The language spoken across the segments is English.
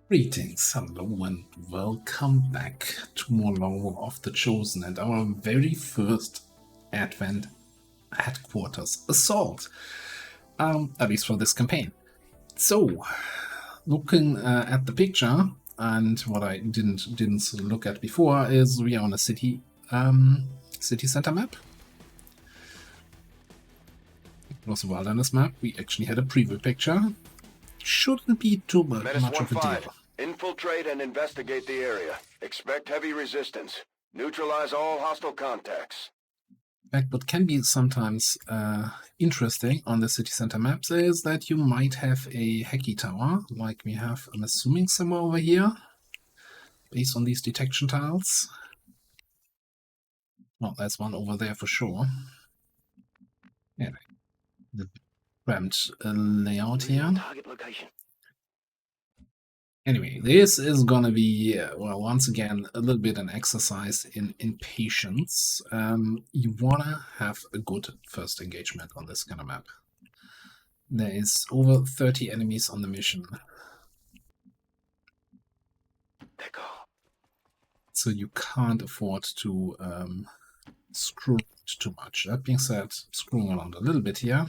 Greetings, hello, and welcome back to more Longbow of the Chosen and our very first Advent Headquarters Assault, at least for this campaign. So, looking at the picture, and what I didn't look at before is we are on a city center map. It was a wilderness map. We actually had a preview picture. Shouldn't be too much of a deal. Infiltrate and investigate the area. Expect heavy resistance. Neutralize all hostile contacts. In fact, what can be sometimes interesting on the city center maps is that you might have a hacky tower, like we have, I'm assuming, somewhere over here, based on these detection tiles. Well, there's one over there for sure. Anyway, the cramped layout here. Anyway, this is gonna be, well, once again, a little bit an exercise in patience. You wanna have a good first engagement on this kind of map. There is over 30 enemies on the mission. So you can't afford to screw too much. That being said, screwing around a little bit here.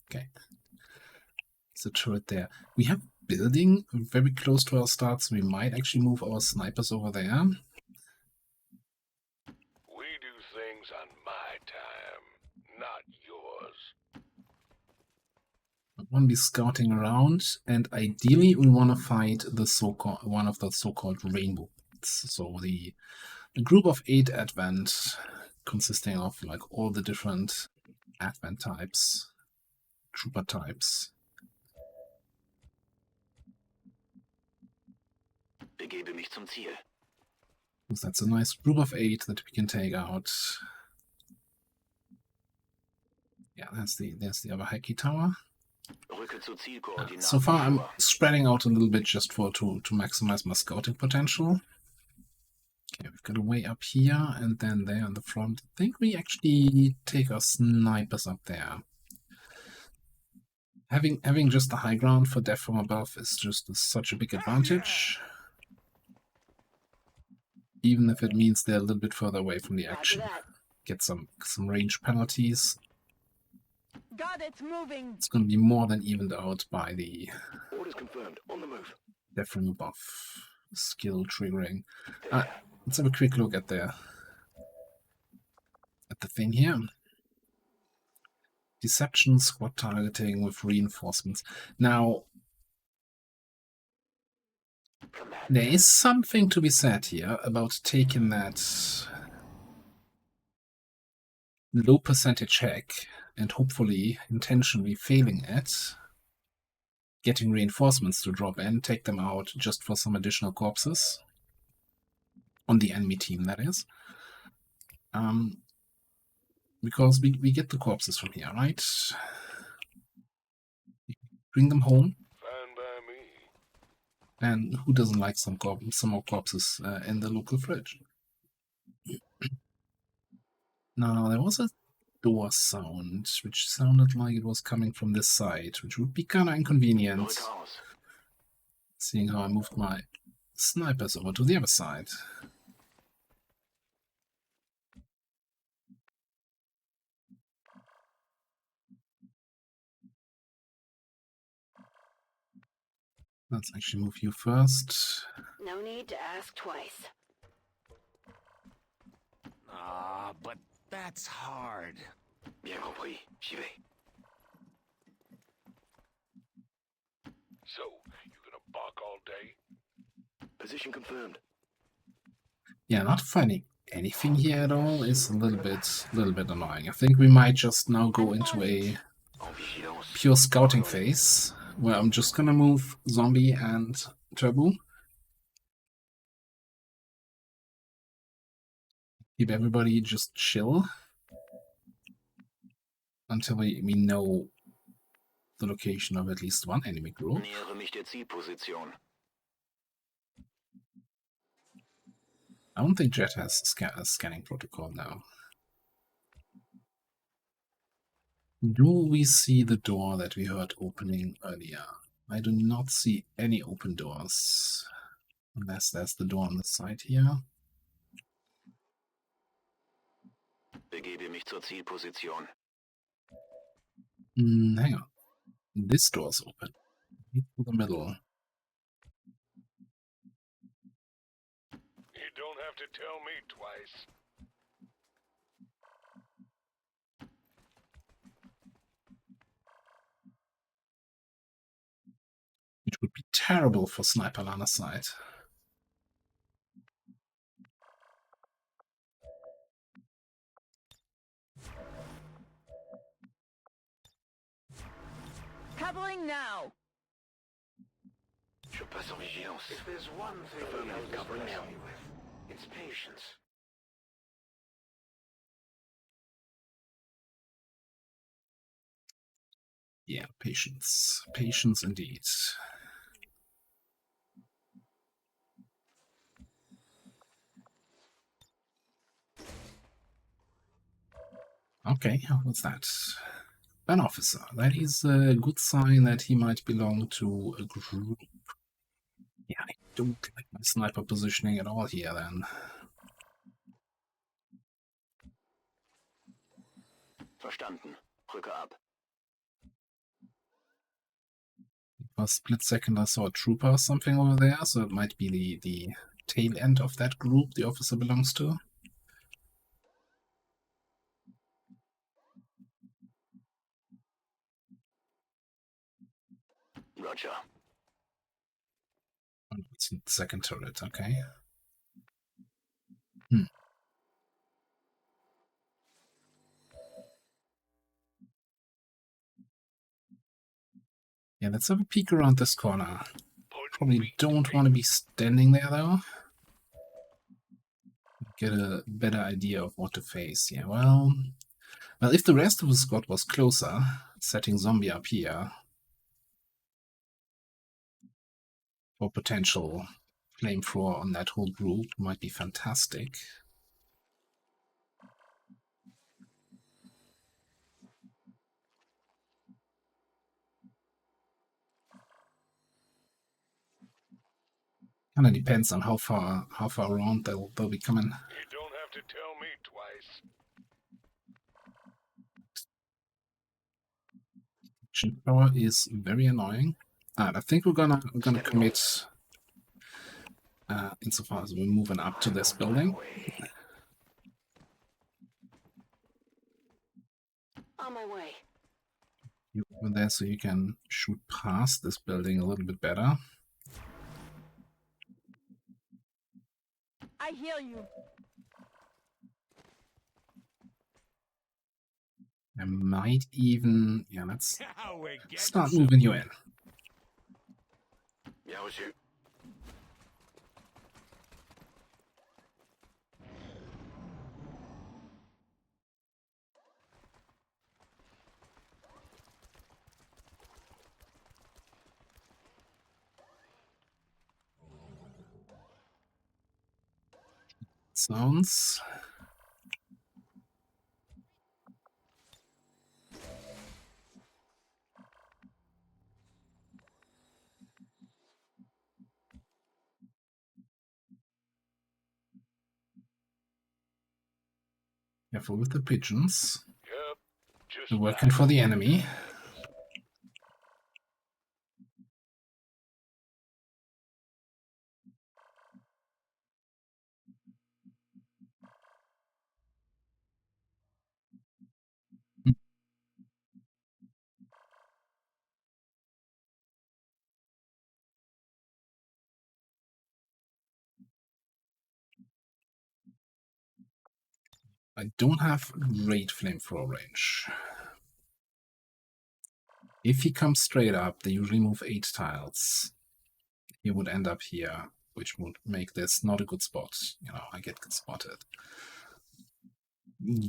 Okay. There's a turret there. We have building very close to our start, so we might actually move our snipers over there. We do things on my time, not yours. I want to be scouting around, and ideally we want to fight the one of the so-called rainbow bits. So the group of 8 Advent, consisting of like all the different Advent types, trooper types. Begebe mich zum Ziel. That's a nice group of 8 that we can take out. Yeah, there's the other hacky tower. So far I'm spreading out a little bit just to maximize my scouting potential. Okay, we've got a way up here and then there on the front. I think we actually take our snipers up there. Having just the high ground for death from above is just such a big advantage. Even if it means they're a little bit further away from the action. Get some range penalties. God, it's moving. It's going to be more than evened out by the orders confirmed. On the move. Death from above skill triggering. Let's have a quick look at the thing here. Deception, squad targeting with reinforcements. Now, there is something to be said here about taking that low percentage hack and hopefully intentionally failing it, getting reinforcements to drop in, take them out just for some additional corpses. On the enemy team, that is. Because we get the corpses from here, right? Bring them home. Fine by me. And who doesn't like some more corpses in the local fridge? Now, there was a door sound, which sounded like it was coming from this side, which would be kind of inconvenient, seeing how I moved my snipers over to the other side. Let's actually move you first. No need to ask twice. But that's hard. Bien compris. J'y vais. So, you gonna bark all day? Position confirmed. Yeah, not finding anything here at all is a little bit annoying. I think we might just now go into a pure scouting phase, where I'm just gonna move Zombie and Turbo. Keep everybody just chill until we know the location of at least one enemy group. Nähere mich der Zielposition. I don't think Jet has a scanning protocol now. Do we see the door that we heard opening earlier? I do not see any open doors. Unless there's the door on the side here. Begebe mich zur Zielposition. Hang on. This door's open. Right through the middle. You don't have to tell me twice. Which would be terrible for sniper line of sight. Coupling now. Je passe en vigilance. If there's one thing we have covering now, it's patience. Yeah, patience. Patience indeed. Okay, what's that? An officer. That is a good sign that he might belong to a group. Yeah, I don't like my sniper positioning at all here then. Verstanden. Rücke ab. For a split second I saw a trooper or something over there, so it might be the tail end of that group the officer belongs to. Roger. Oh, it's the second turret, okay. Yeah, let's have a peek around this corner. Probably don't want to be standing there though. Get a better idea of what to face. Yeah, well, if the rest of the squad was closer, setting zombie up here for potential flamethrower on that whole group might be fantastic. Kind of depends on how far around they'll be coming. You don't have to tell me twice. Power is very annoying. I think we're gonna commit insofar as we're moving up to this building. On my way. You over there so you can shoot past this building a little bit better. I heal you. I might even, yeah, let's Now we're getting start moving you in. Bien reçu. Sounds. Careful with the pigeons. Yep. Just They're working for the enemy. I don't have great flamethrower range. If he comes straight up, they usually move 8 tiles. He would end up here, which would make this not a good spot. You know, I get spotted.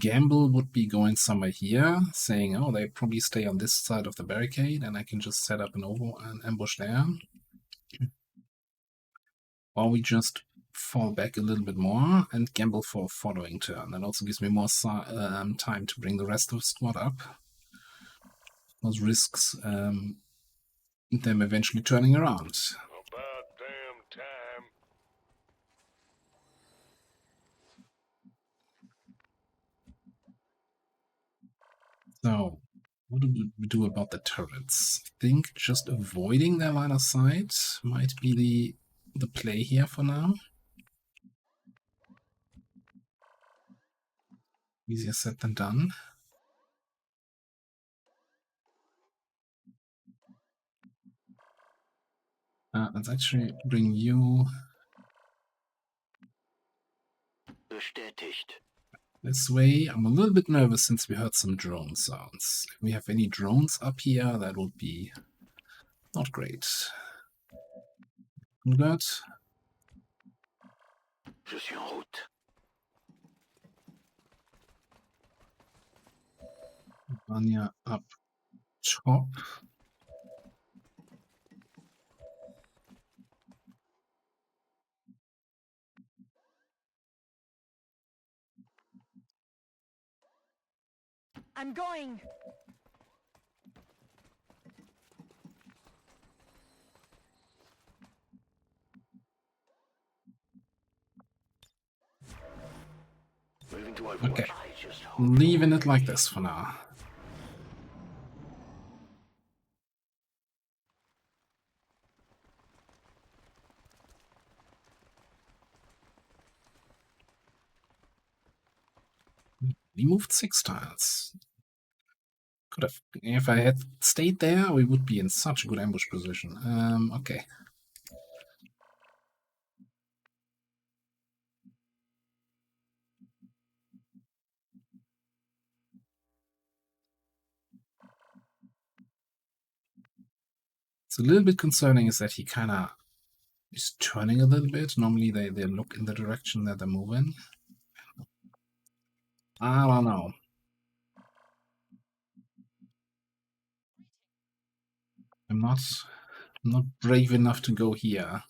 Gamble would be going somewhere here, saying, oh, they probably stay on this side of the barricade, and I can just set up an ambush there. Or we just fall back a little bit more and gamble for a following turn. That also gives me more time to bring the rest of the squad up. Those risks them eventually turning around. About damn time. So, what do we do about the turrets? I think just avoiding their line of sight might be the play here for now. Easier said than done. Let's actually bring you Bestätigt. this way. I'm a little bit nervous since we heard some drone sounds. If we have any drones up here, that would be not great. Good. Je suis en route. Vanya up top. I'm going. Moving to Overwatch. Okay. I just hope. Leaving it like this for now. We moved 6 tiles. Could have, if I had stayed there, we would be in such a good ambush position. Okay. It's a little bit concerning is that he kind of is turning a little bit. Normally they look in the direction that they're moving. I don't know. I'm not brave enough to go here.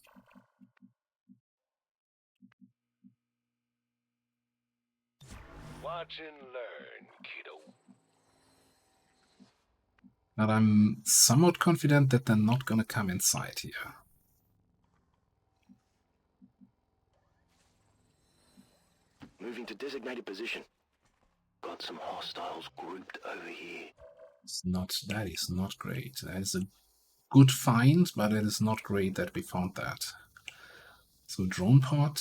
Watch and learn, kiddo. But I'm somewhat confident that they're not gonna come inside here. Moving to designated position. Got some hostiles grouped over here. That is not great. That is a good find, but it is not great that we found that. So drone pod,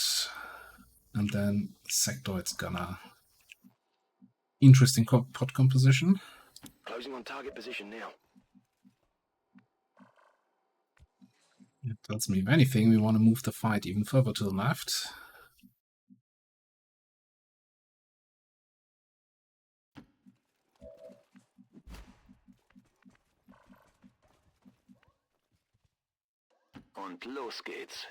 and then sectoid's gonna interesting pod composition. Closing on target position now. It tells me if anything, we want to move the fight even further to the left. Und los geht's.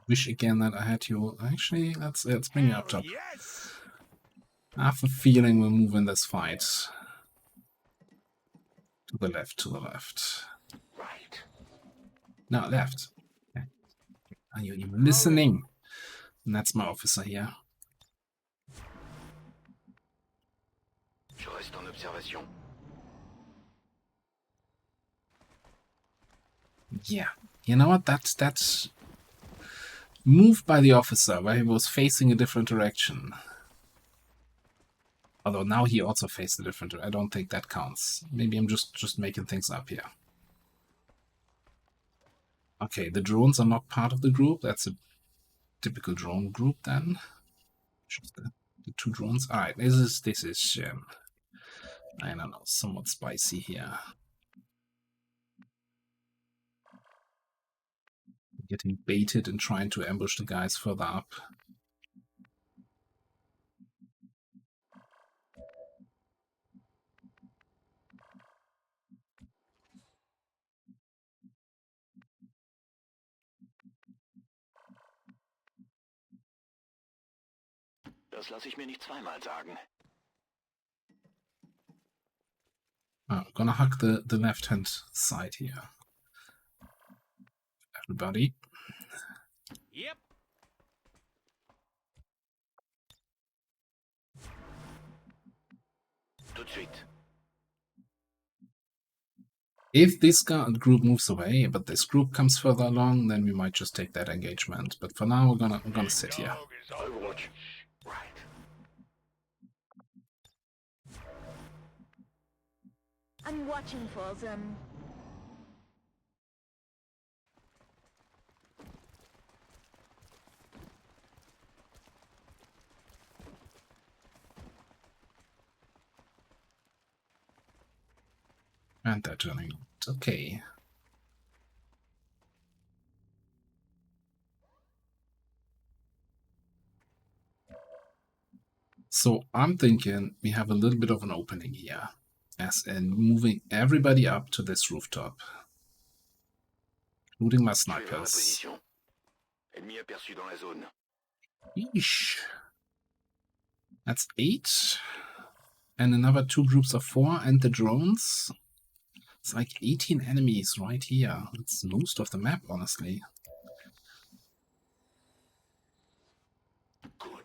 Wish again that I had you. Actually, let's bring you up top. Yes! I have a feeling we're moving this fight to the left, to the left. Right. No, left. Okay. Are you even listening? And that's my officer here. Je reste en observation. Yeah. You know what? That's move by the officer where he was facing a different direction. Although now he also faced a different direction. I don't think that counts. Maybe I'm just making things up here. Okay, the drones are not part of the group. That's a typical drone group then. Just the 2 drones. Alright, this is I don't know, somewhat spicy here. Getting baited and trying to ambush the guys further up. Das lasse ich mir nicht zweimal sagen. I'm gonna hug the left-hand side here. everybody. Yep. Tout de suite. If this group moves away, but this group comes further along, then we might just take that engagement. But for now, we're gonna sit here. Dog is on Overwatch. leash. Right. I'm watching for them. And they're turning. Okay. So I'm thinking we have a little bit of an opening here, as in moving everybody up to this rooftop, including my Je vais vers la snipers. position. Ennemi aperçu dans la zone. Yeesh. That's 8. And another 2 groups of 4 and the drones. It's like 18 enemies right here. It's most of the map, honestly. Good.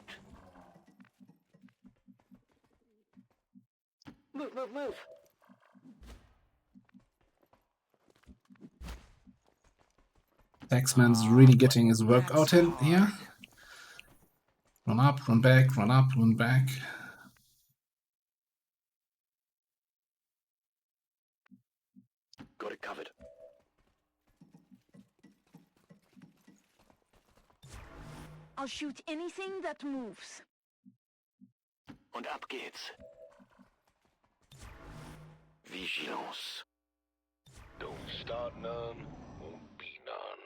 Move, move, move. Taxman's really getting his work out in here. Run up, run back, run up, run back. Got it covered. I'll shoot anything that moves. Und ab geht's. Vigilance. Don't start none, won't be none.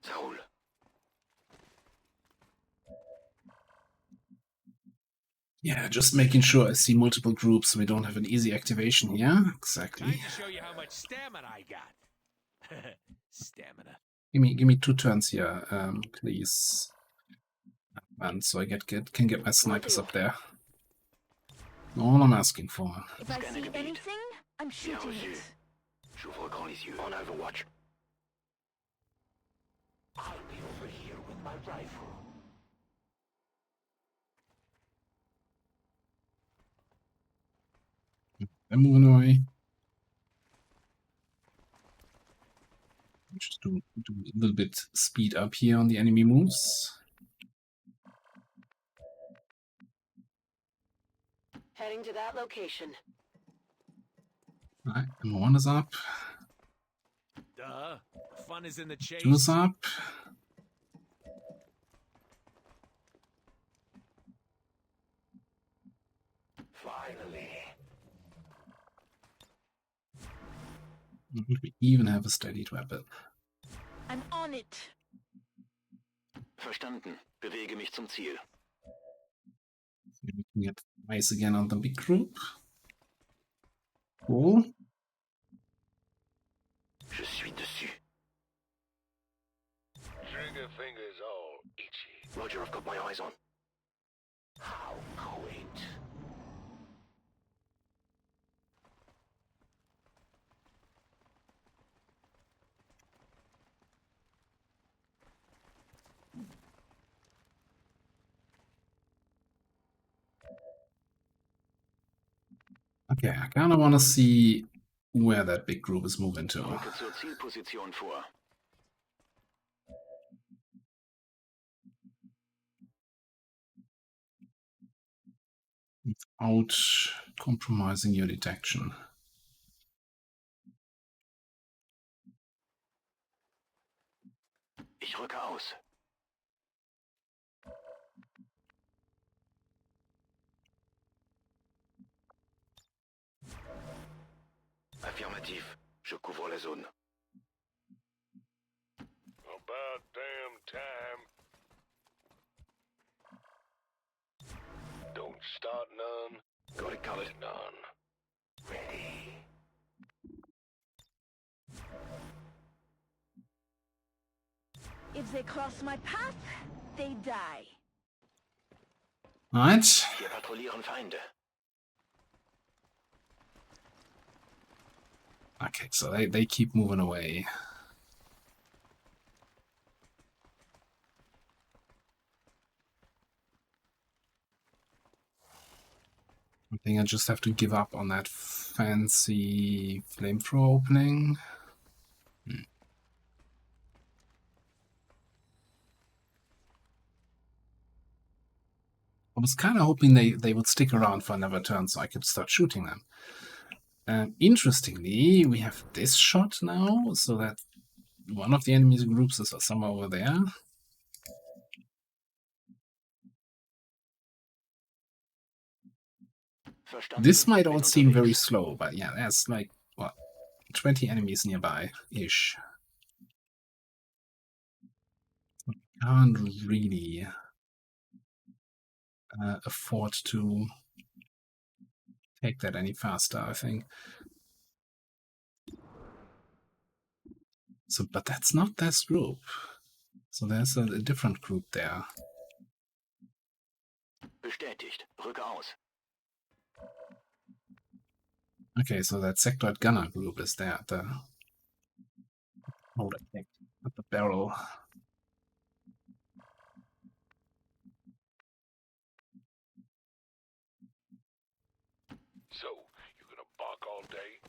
Ça roule. Yeah, just making sure I see multiple groups so we don't have an easy activation here. Exactly. Time to show you how much stamina I got. Stamina. Give me 2 turns here, please. And so I can get my snipers up there. All I'm asking for. If I Scanning see a beat. anything, I'm shooting reçu. it. J'ouvre grand les yeux. En Overwatch. I'll be over here with my rifle. They're moving away. Just do a little bit speed up here on the enemy moves. Heading to that location. Alright, number 1 is up. Duh. The fun is in the chase. 2 is up. Finally. We even have a steadied weapon. I'm on it. Verstanden. Bewege mich zum Ziel. We can get eyes again on the big group. Cool. Je suis dessus. Trigger fingers all itchy. Roger, I've got my eyes on. How quaint. Okay, I kind of want to see where that big group is moving to. Rücke zur Zielposition vor. Without compromising your detection. Ich rücke aus. Affirmatif. Je couvre la zone. About damn start none. Go to color. None. Ready. If they cross my path, they die. Alright. Hier patrouillieren Feinde. Okay, so they keep moving away. I think I just have to give up on that fancy flamethrower opening. I was kind of hoping they would stick around for another turn so I could start shooting them. Interestingly, we have this shot now, so that one of the enemy's groups is somewhere over there. Verstanden. This might Bin all seem very unterwegs. slow, but yeah, there's like, what, 20 enemies nearby-ish. Can't really afford to take that any faster, I think. So, but that's not this group. So there's a different group there. Bestätigt. Rücke aus. Okay, so that sectoid gunner group is there at the at the barrel. So, you gonna bark all day?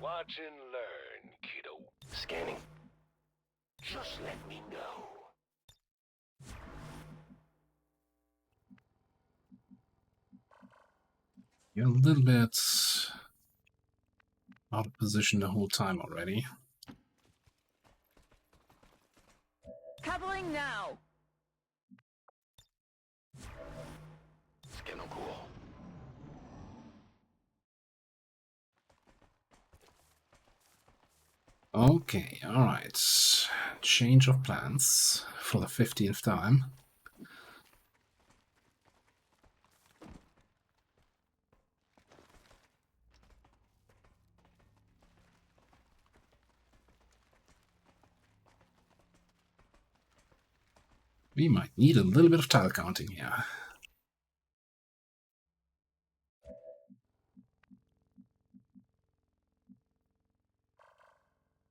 Watch and learn, kiddo. Scanning. Just let me know. You're a little bit out of position the whole time already. Covering now. Scan cool. Okay, alright. Change of plans for the 15th time. We might need a little bit of tile counting here.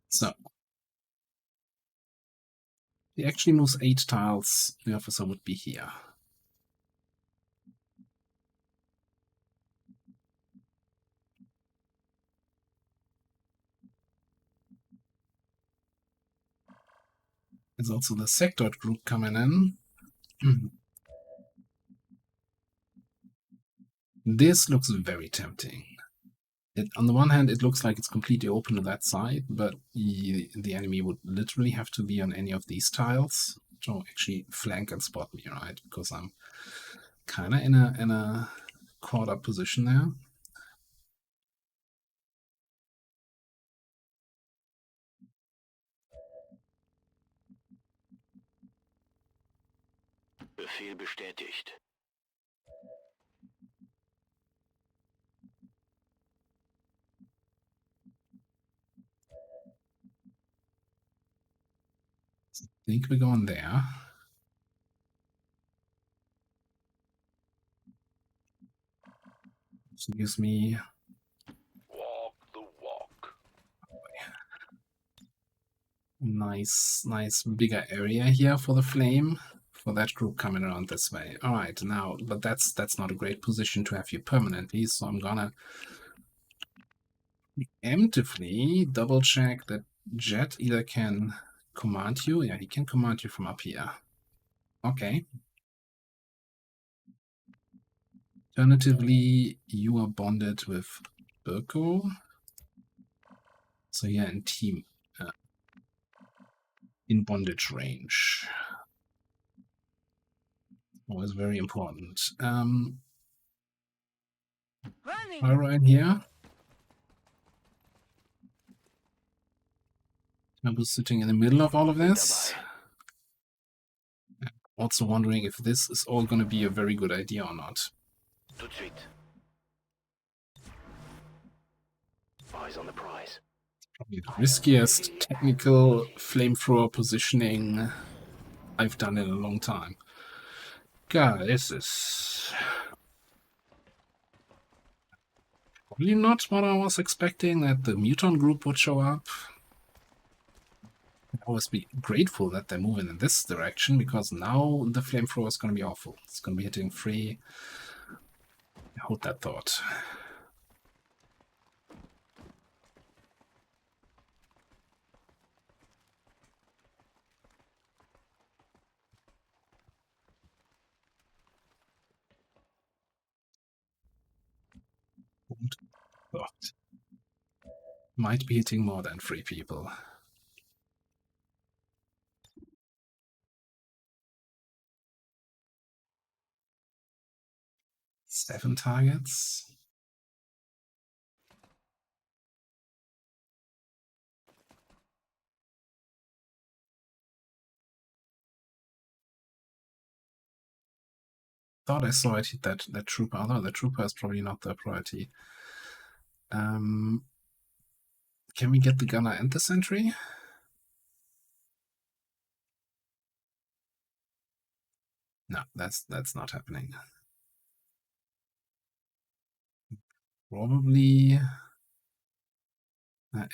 So, he actually moves 8 tiles. The officer would be here. There's also the sectoid group coming in. This looks very tempting. On the one hand, it looks like it's completely open to that side, but the enemy would literally have to be on any of these tiles to actually flank and spot me, right? Because I'm kind of in a caught up position there. Befehl bestätigt. I think we're going there. So gives me Walk the walk. nice bigger area here for the flame, for that group coming around this way. All right, now, but that's not a great position to have you permanently, so I'm gonna preemptively double check that Jet either can command you. Yeah, he can command you from up here. Okay. Alternatively, you are bonded with Birko. So yeah, in team, in bondage range. Always very important. Running. Pyro in here. I was sitting in the middle of all of this. Also wondering if this is all going to be a very good idea or not. Tout de suite. Eyes on the prize. Probably the riskiest technical flamethrower positioning I've done in a long time. God, this is probably not what I was expecting, that the mutant group would show up. I'd always be grateful that they're moving in this direction, because now the flamethrower is going to be awful. It's going to be hitting free. Hold that thought. Hold thought. Might be hitting more than 3 people. Seven targets. Thought I saw it hit that trooper, although the trooper is probably not the priority. Can we get the gunner and the sentry? No, that's not happening. Probably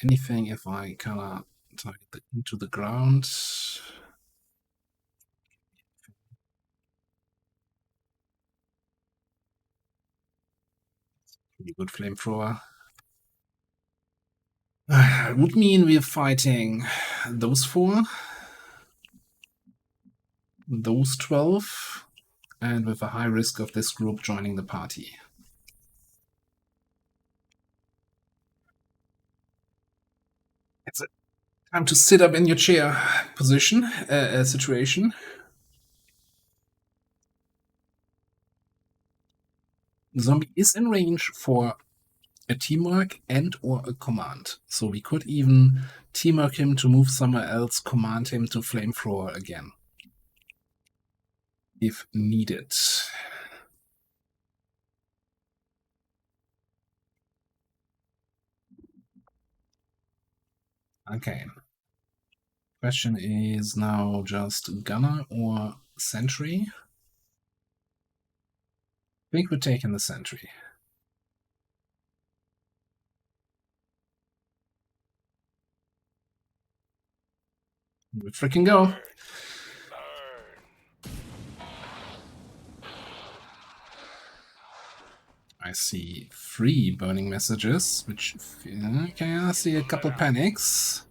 anything if I kind of target into the ground. Pretty good flamethrower. It would mean we're fighting those 4, those 12, and with a high risk of this group joining the party. It's a time to sit up in your chair position, situation. The zombie is in range for a teamwork and or a command. So we could even teamwork him to move somewhere else, command him to flamethrower again, if needed. Okay. Question is now just gunner or sentry? I think we're taking the sentry. We freaking go. I see 3 burning messages, which, okay, I see a couple panics.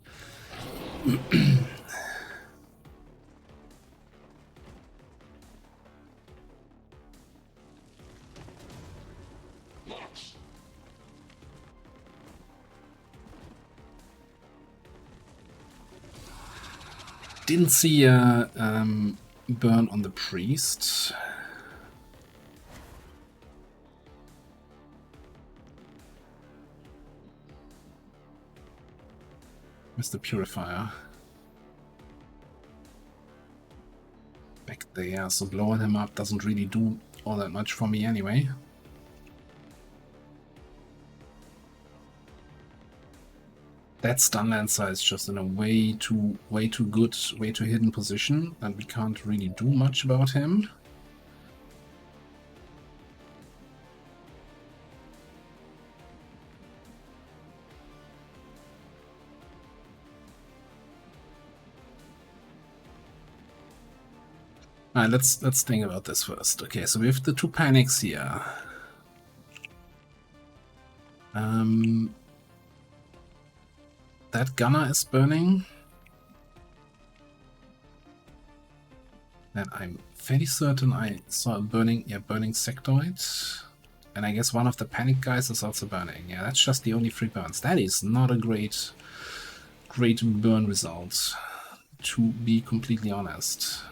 Didn't see a burn on the priest. Where's the purifier? Back there, so blowing him up doesn't really do all that much for me anyway. That stun lancer is just in a way too good, way too hidden position, and we can't really do much about him. Alright, let's think about this first. Okay, so we have the 2 panics here. That gunner is burning. And I'm fairly certain I saw a burning sectoid. And I guess one of the panic guys is also burning. Yeah, that's just the only 3 burns. That is not a great burn result, to be completely honest.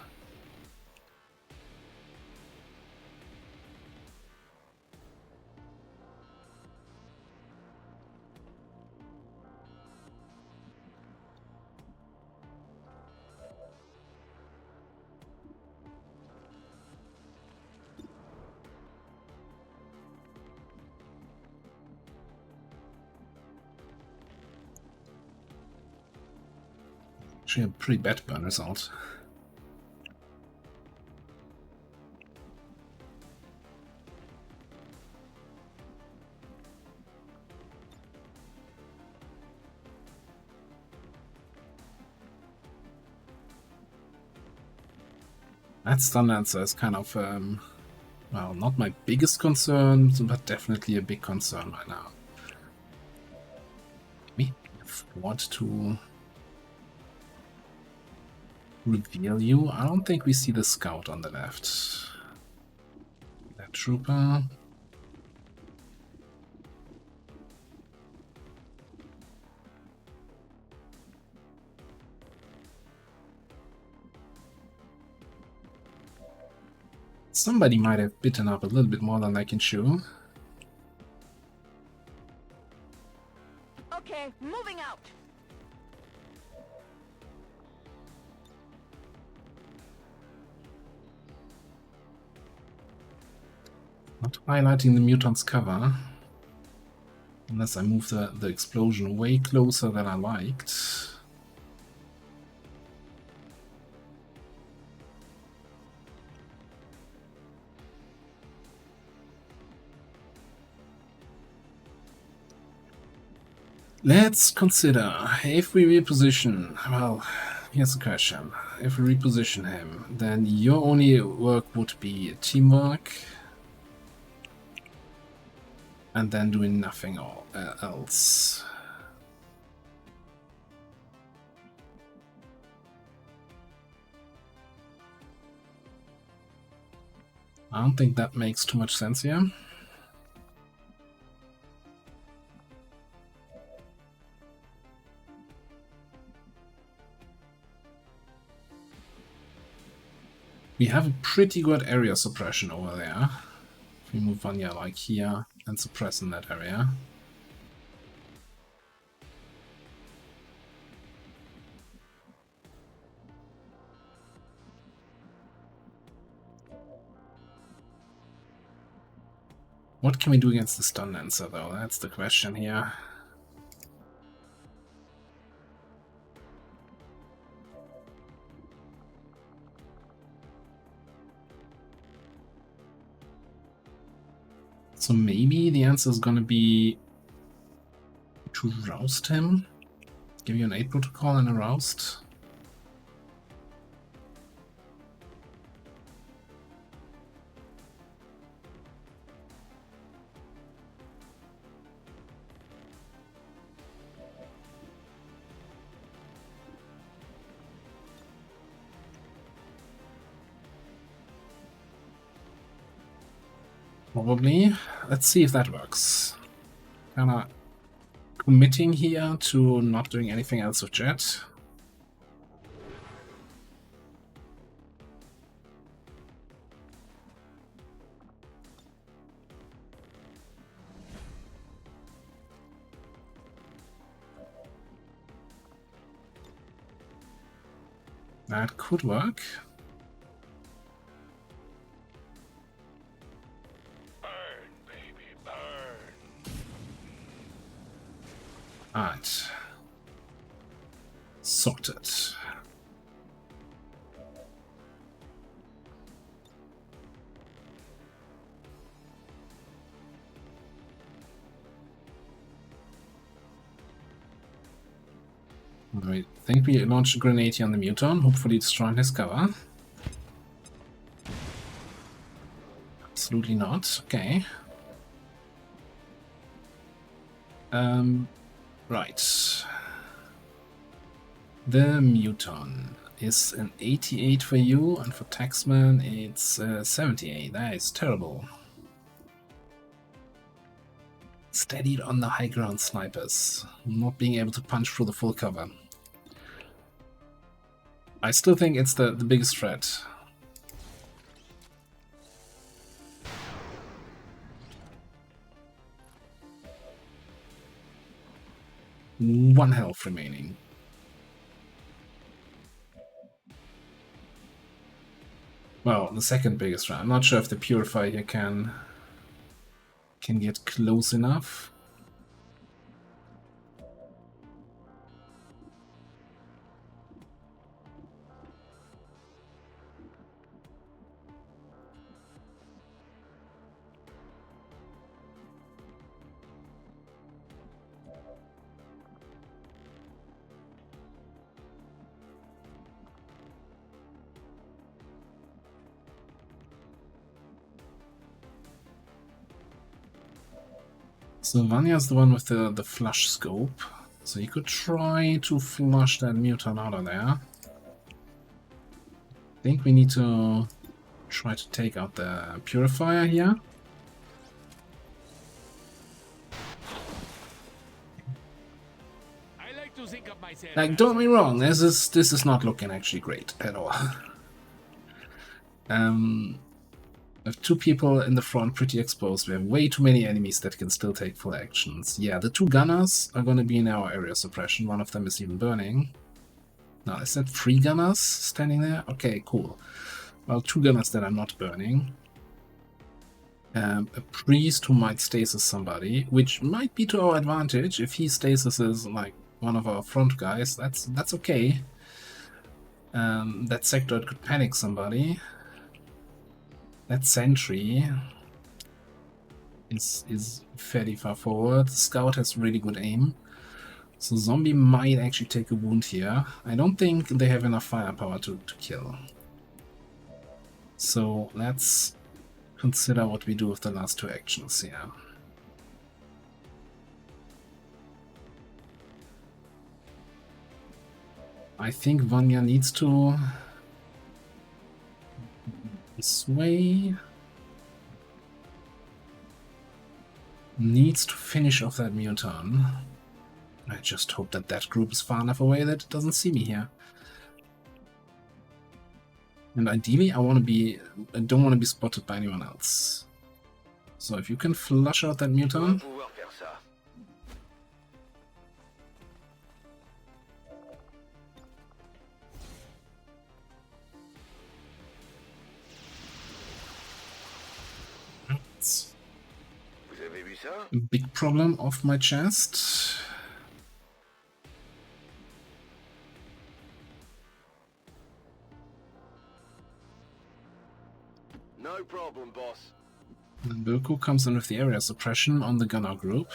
Actually, a pretty bad burn result. That stun lancer is kind of, well, not my biggest concern, but definitely a big concern right now. We want to reveal you. I don't think we see the scout on the left. That trooper. Somebody might have bitten up a little bit more than I can chew. Okay, moving out. Not highlighting the mutant's cover. Unless I move the explosion way closer than I liked. Let's consider, if we reposition, well, here's the question. If we reposition him, then your only work would be teamwork, and then doing nothing else. I don't think that makes too much sense here. We have a pretty good area suppression over there. If we move on, yeah, like here, and suppress in that area. What can we do against the stun lancer, though? That's the question here. So maybe the answer is gonna be to roust him. Give you an 8 protocol and a roust. Probably. Let's see if that works. Kinda committing here to not doing anything else with Jet. That could work. Alright. Sorted. I think we launched a grenade here on the mutant, hopefully destroying his cover. Absolutely not. Okay. Right. The mutant is an 88 for you, and for Taxman it's 78. That is terrible. Steadied on the high ground snipers, not being able to punch through the full cover. I still think it's the biggest threat. One health remaining. Well, the second biggest threat. I'm not sure if the Purifier here can get close enough. So Vanya's the one with the flush scope. So you could try to flush that mutant out of there. I think we need to try to take out the purifier here. I like to think of myself. Like, don't get me wrong, this is not looking actually great at all. We have two people in the front pretty exposed. We have way too many enemies that can still take full actions. Yeah, the two gunners are going to be in our area suppression. One of them is even burning. Now, is that 3 gunners standing there? Okay, cool. Well, 2 gunners that are not burning. A priest who might stasis somebody, which might be to our advantage. If he stasises like one of our front guys, that's okay. That sectoid could panic somebody. That sentry is fairly far forward. Scout has really good aim. So zombie might actually take a wound here. I don't think they have enough firepower to kill. So let's consider what we do with the last 2 actions here. I think Vanya needs to this way. Needs to finish off that mutant. I just hope that that group is far enough away that it doesn't see me here. And ideally, I don't want to be spotted by anyone else. So if you can flush out that mutant. A big problem off my chest. No problem, boss. And Birku comes in with the area suppression on the gunner group.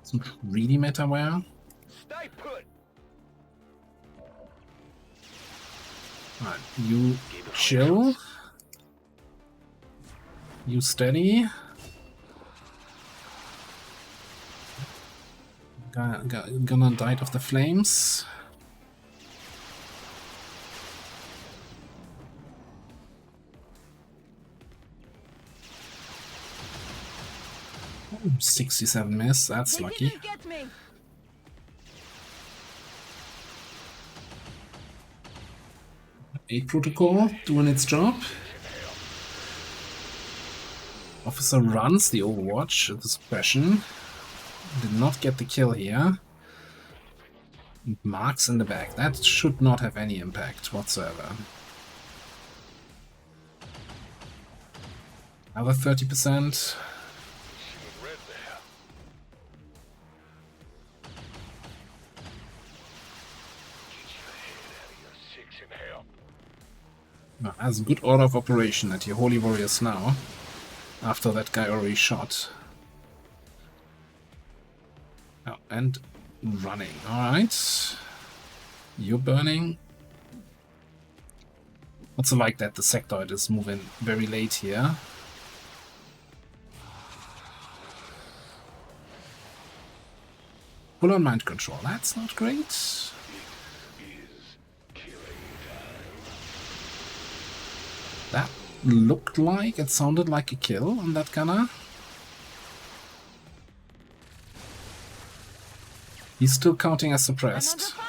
Doesn't really matter where. Stay put. Alright, you chill. You steady. Gonna died of the flames. Oh, 67 miss, that's They lucky. didn't get me. A protocol doing its job. Officer runs the Overwatch, the suppression. Did not get the kill here. Marks in the back. That should not have any impact whatsoever. Another 30%. Now, as a good order of operation at your Holy Warriors now, after that guy already shot. Oh, and running. Alright. You're burning. Also like that the sectoid is moving very late here. Full on mind control. That's not great. That looked like, it sounded like a kill on that gunner. He's still counting as I'm under suppressed. fire.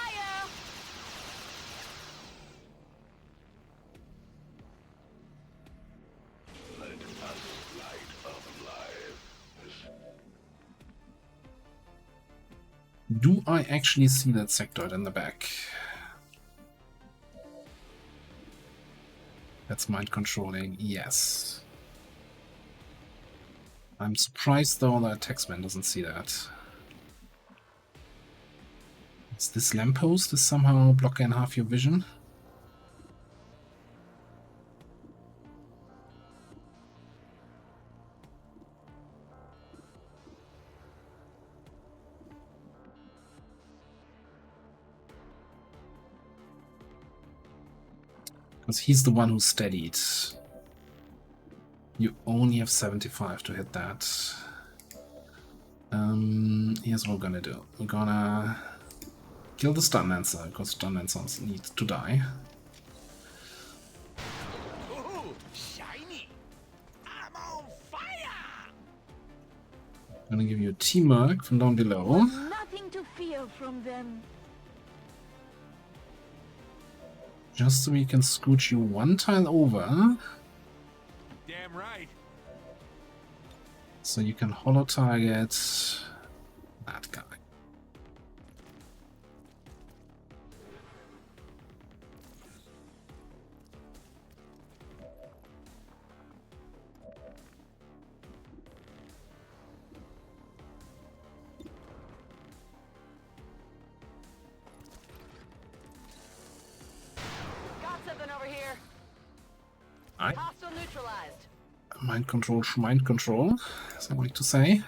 Do I actually see that sectoid in the back? That's mind controlling, yes. I'm surprised though that Taxman doesn't see that. Is this lamppost is somehow blocking half your vision? Because he's the one who steadied. You only have 75 to hit that. Here's what we're gonna do. We're gonna kill the stun lancer, because stun lancers need to die. Ooh, shiny! I'm on fire! I'm gonna give you a teamwork from down below. Nothing to fear from them. Just so we can scooch you one tile over. Damn right. So you can holo target that guy. Got something over here. Alright. Hostile neutralized. Mind control, as I like to say.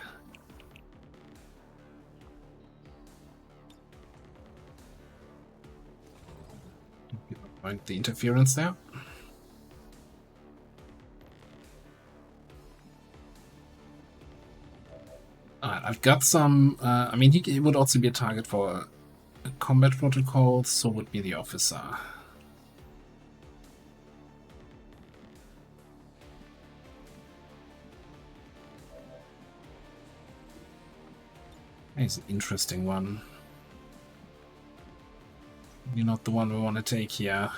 Mind the interference there. Alright, I've got some. I mean, he would also be a target for a combat protocol, so would be the officer. He's an interesting one. You're not the one we want to take here.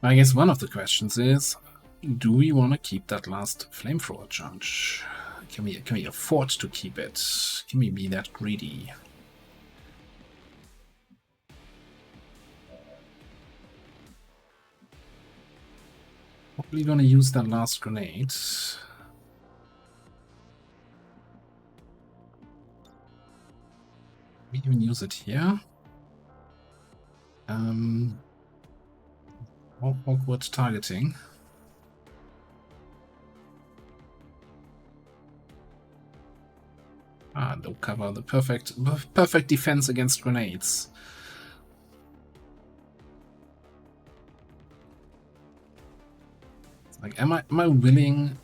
I guess one of the questions is, do we want to keep that last flamethrower charge? Can we afford to keep it? Can we be that greedy? Probably gonna use that last grenade. We even use it here. Awkward targeting. No cover. The perfect defense against grenades. Like, am I willing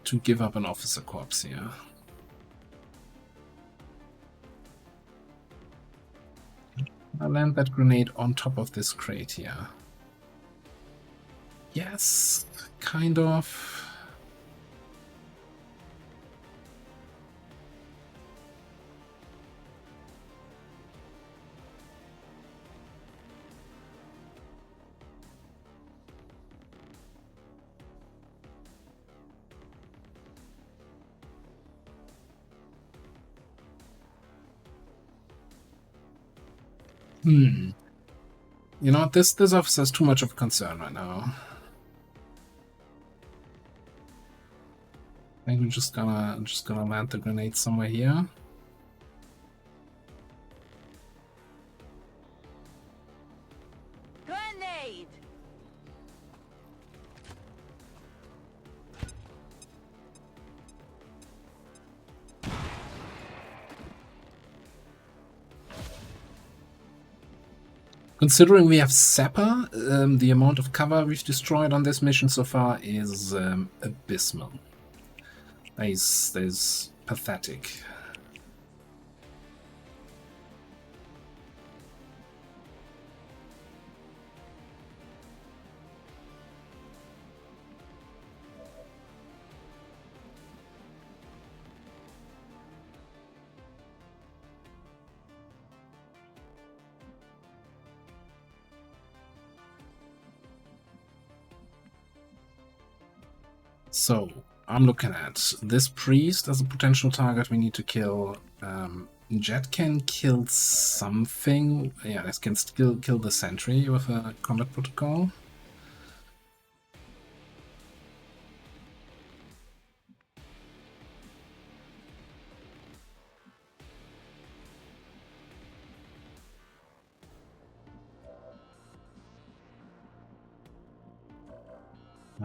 to give up an officer corpse here? I'll land that grenade on top of this crate here. Yes, kind of. You know what? This officer is too much of a concern right now. I think we're just gonna land the grenade somewhere here. Grenade. Considering we have Sapper, the amount of cover we've destroyed on this mission so far is abysmal. That is pathetic. So, I'm looking at this priest as a potential target we need to kill. Jet can kill something. Yeah, this can still kill the sentry with a combat protocol.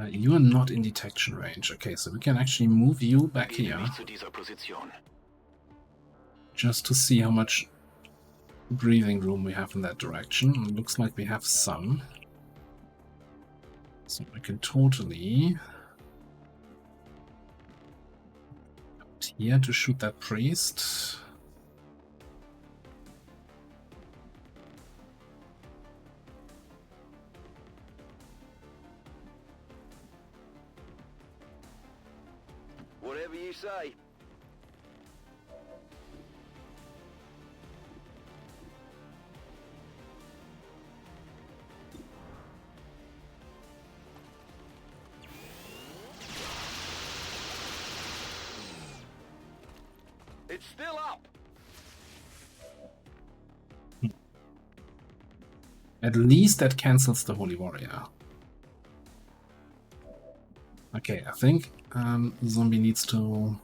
You are not in detection range. Okay, so we can actually move you back here. Just to see how much breathing room we have in that direction. It looks like we have some. So we can totally... here to shoot that priest. Whatever you say. It's still up. At least that cancels the Holy Warrior. Okay, I think zombie needs to...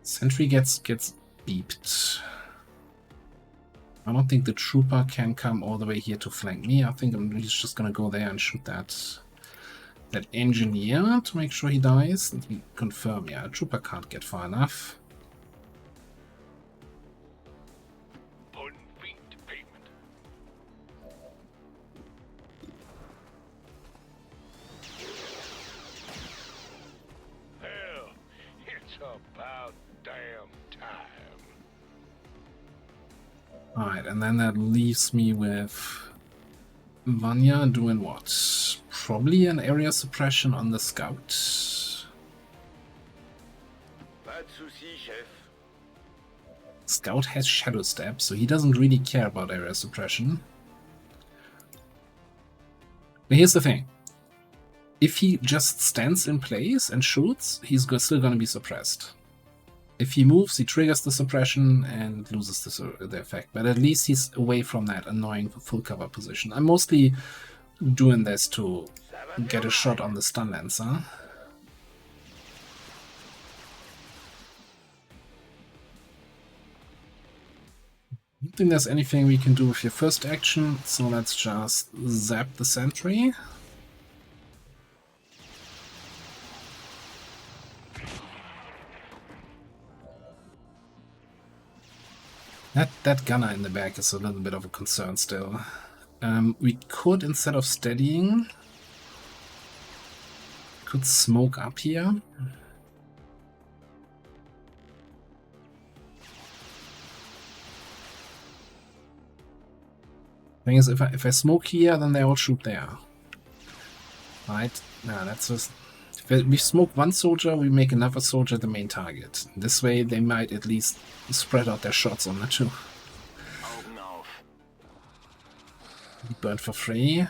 Sentry gets beeped. I don't think the trooper can come all the way here to flank me. I think he's just gonna go there and shoot that engineer to make sure he dies. Let me confirm, yeah, a trooper can't get far enough. Alright, and then that leaves me with Vanya doing what? Probably an area suppression on the scout. Scout has shadow step, so he doesn't really care about area suppression. But here's the thing. If he just stands in place and shoots, he's still going to be suppressed. If he moves, he triggers the suppression and loses the effect. But at least he's away from that annoying full cover position. I'm mostly doing this to get a shot on the stun lancer. I don't think there's anything we can do with your first action, so let's just zap the sentry. That gunner in the back is a little bit of a concern still. We could, instead of steadying, could smoke up here. Thing is, if I smoke here, then they all shoot there. Right? Nah, that's just... If we smoke one soldier, we make another soldier the main target. This way they might at least spread out their shots on that too. He burned for free.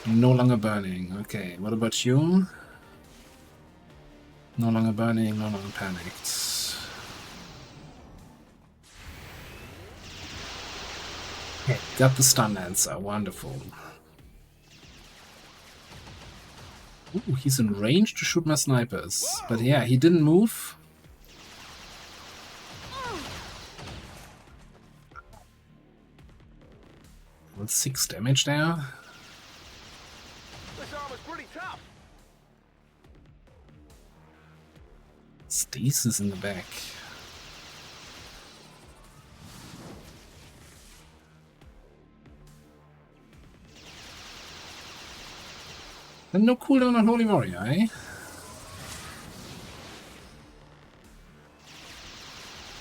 No longer burning. Okay, what about you? No longer burning, no longer panicked. Okay, got the stun lancer. Wonderful. Ooh, he's in range to shoot my snipers. But yeah, he didn't move. Well, 6 damage there. This armor's pretty tough. Stasis in the back. And no cooldown on Holy Warrior, eh?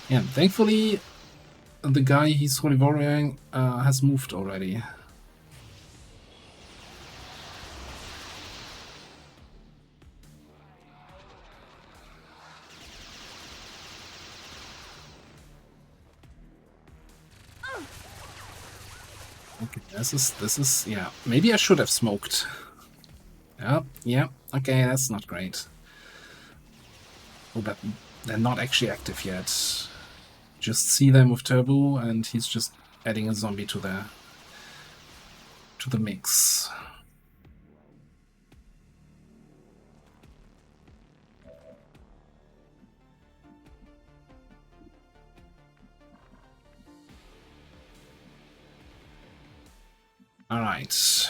Yeah, thankfully the guy he's Holy Warrioring has moved already. Okay, this is yeah. Maybe I should have smoked. Yeah, okay, that's not great. Oh, but they're not actually active yet. Just see them with turbo, and he's just adding a zombie to the mix. Right.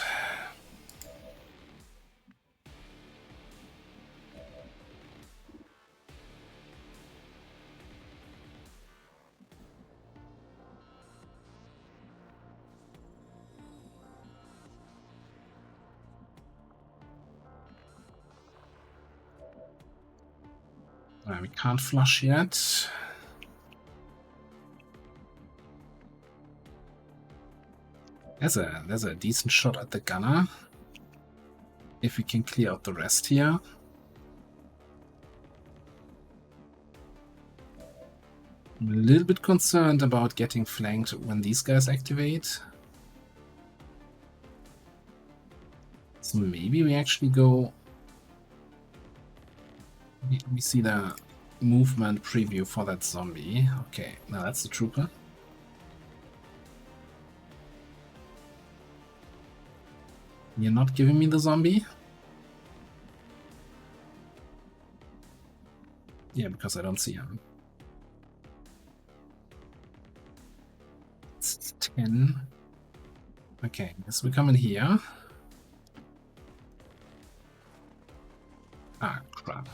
We can't flush yet. There's a decent shot at the gunner. If we can clear out the rest here. I'm a little bit concerned about getting flanked when these guys activate. So maybe we actually go... Let me see the movement preview for that zombie. Okay, now that's the trooper. You're not giving me the zombie? Yeah, because I don't see him. It's 10. Okay, so we come in here. Ah, crap.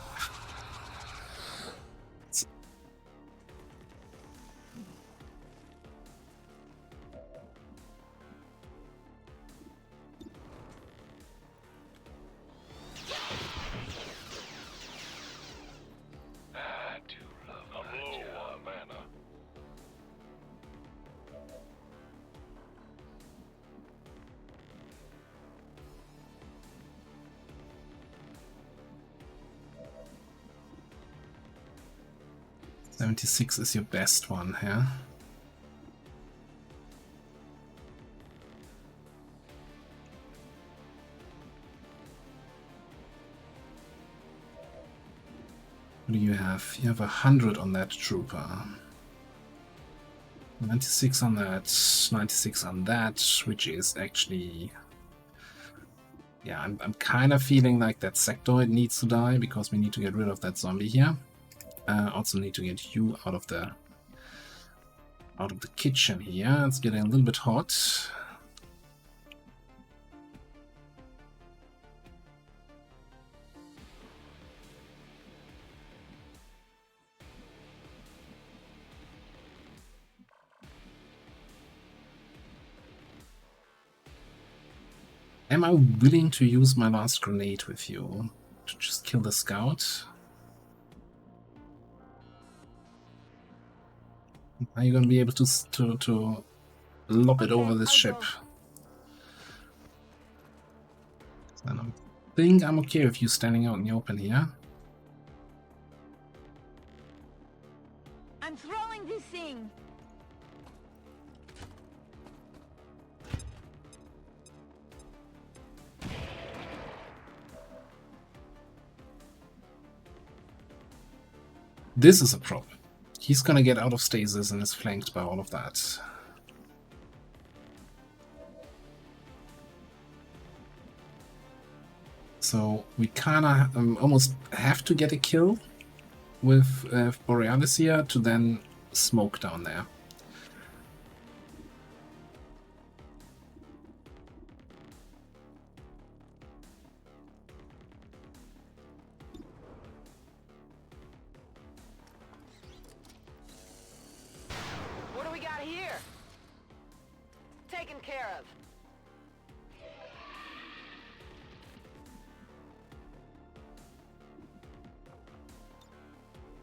I do love my job. Mana. $76 is your best one, yeah? What do you have? You have 100 on that trooper. 96 on that, 96 on that, which is actually... Yeah, I'm kind of feeling like that sectoid needs to die because we need to get rid of that zombie here. Also need to get you out of the kitchen here. It's getting a little bit hot. Am I willing to use my last grenade with you to just kill the scout? Are you gonna be able to lob it over this ship? I think I'm okay with you standing out in the open here. I'm throwing this thing. This is a problem. He's gonna get out of stasis and is flanked by all of that. So we kinda almost have to get a kill with Borealis here to then smoke down there. What do we got here? Taken care of.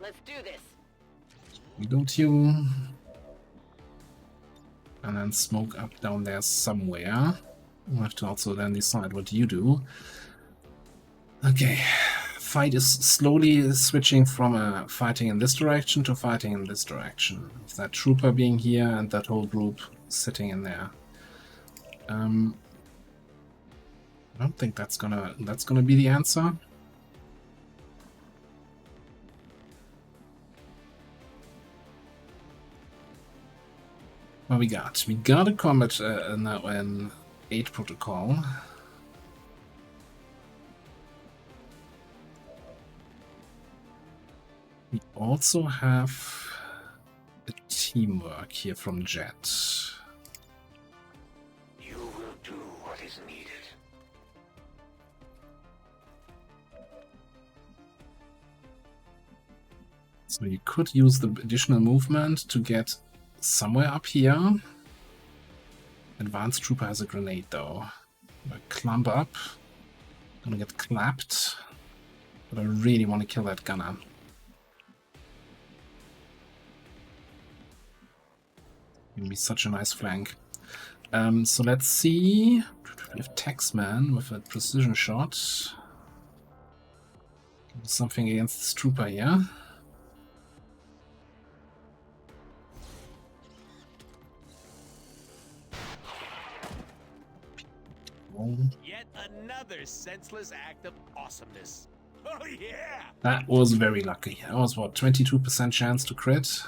Let's do this. Don't you? And then smoke up down there somewhere. We'll have to also then decide what you do. Okay. Fight is slowly switching from fighting in this direction to fighting in this direction. With that trooper being here and that whole group sitting in there. I don't think that's gonna be the answer. What we got? We got a combat now an 8 protocol. We also have a teamwork here from Jet. You will do what is need it. So you could use the additional movement to get somewhere up here. Advanced Trooper has a grenade though. I clump up. Gonna get clapped. But I really want to kill that gunner. Gonna be such a nice flank. So let's see if Taxman with a precision shot. Something against this trooper here. Yet another senseless act of awesomeness. Oh yeah! That was very lucky. That was what, 22% chance to crit?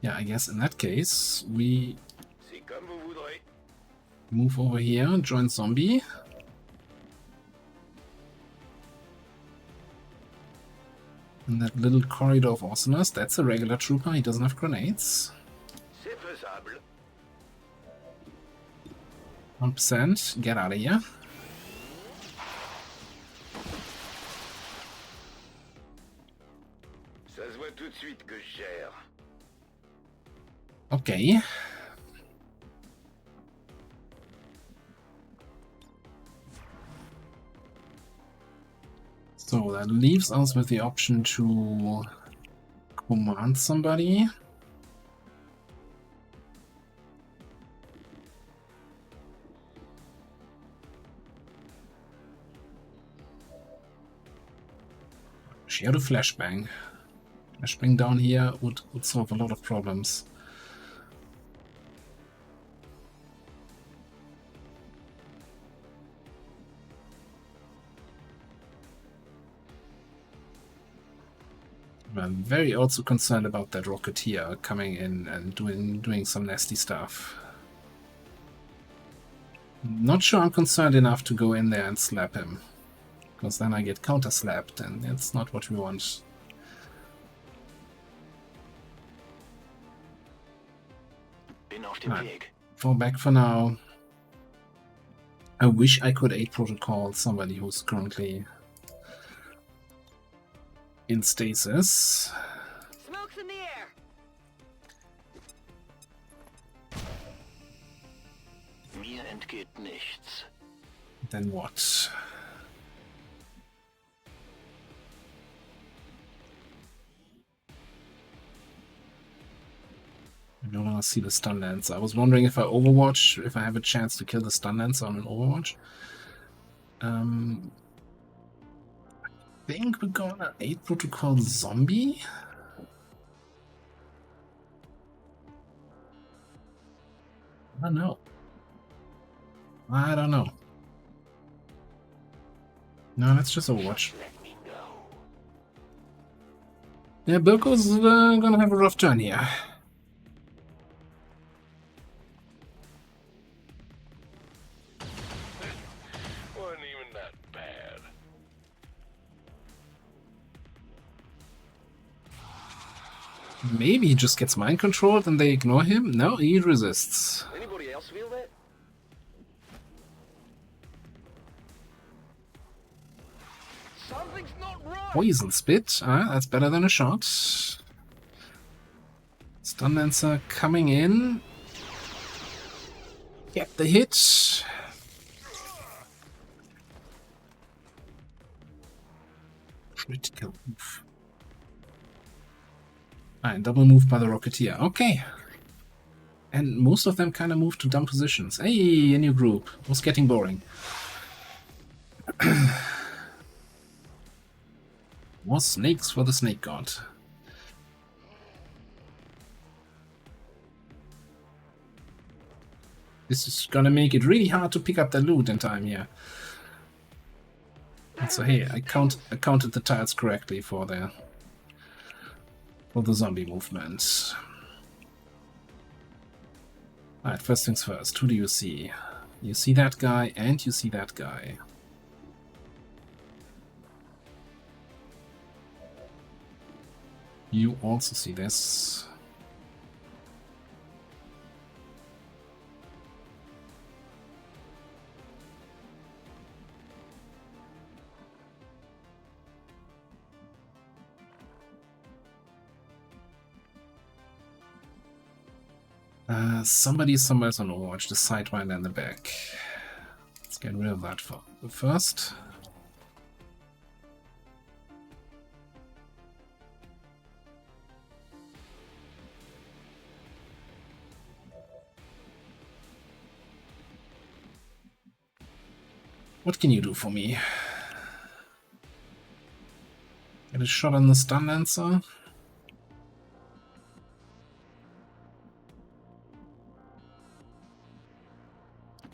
Yeah, I guess in that case we C'est comme vous voudrez. move over here, join zombie. And that little corridor of awesomeness, that's a regular trooper, he doesn't have grenades. C'est faisable. 1%, get out of here. Ça se voit tout de suite que je gère. Okay. So that leaves us with the option to command somebody. She had a flashbang. Flashbang down here would solve a lot of problems. I'm very also concerned about that Rocketeer coming in and doing some nasty stuff. Not sure I'm concerned enough to go in there and slap him, because then I get counter-slapped and that's not what we want. Bin auf dem Weg. Fall back for now. I wish I could aid protocol somebody who's currently in stasis. Smoke's in the air. Mir entgeht nichts. Then what? I no longer see the stun lancer. I was wondering if I Overwatch, if I have a chance to kill the stun lancer on an Overwatch. I think we're gonna aid protocol zombie. I don't know. I don't know. No, let's just Overwatch. Let me know. Yeah, Bilko's gonna have a rough turn here. Wasn't even that bad. Maybe he just gets mind controlled and they ignore him? No, he resists. Anybody else feel that? Something's not right! Poison spit, that's better than a shot. Stun Lancer coming in. Get the hit. Critical move. And double move by the Rocketeer. Okay. And most of them kind of move to dumb positions. Hey, a new group. It was getting boring. More snakes for the snake god. This is gonna make it really hard to pick up the loot in time here. And so hey, I counted the tiles correctly for the zombie movement. Alright, first things first, who do you see? You see that guy and you see that guy. You also see this. Somebody somewhere's on Overwatch, the sidewinder in the back. Let's get rid of that first. What can you do for me? Get a shot on the stun lancer.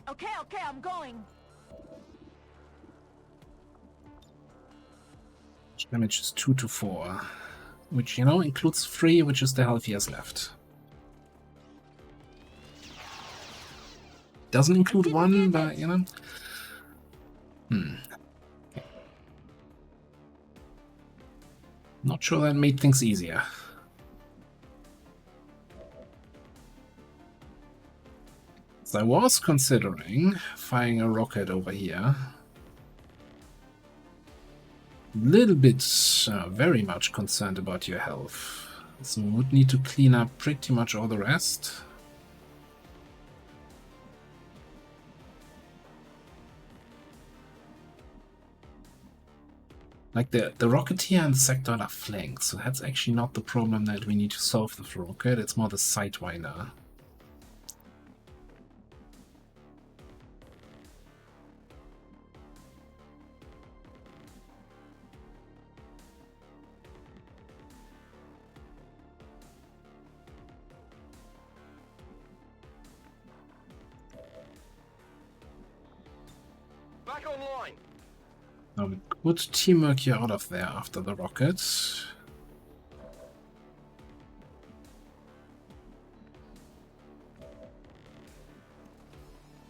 Okay, I'm going. Damage is 2 to 4, which, you know, includes 3, which is the health he has left. Doesn't include 1, but, you know. Not sure that made things easier. So I was considering firing a rocket over here. Little bit, very much concerned about your health. So we would need to clean up pretty much all the rest. Like the Rocketeer and the Sectoid are flanked, so that's actually not the problem that we need to solve with the rocket, it's more the Sidewinder. Back online. Now we could teamwork you out of there after the rocket.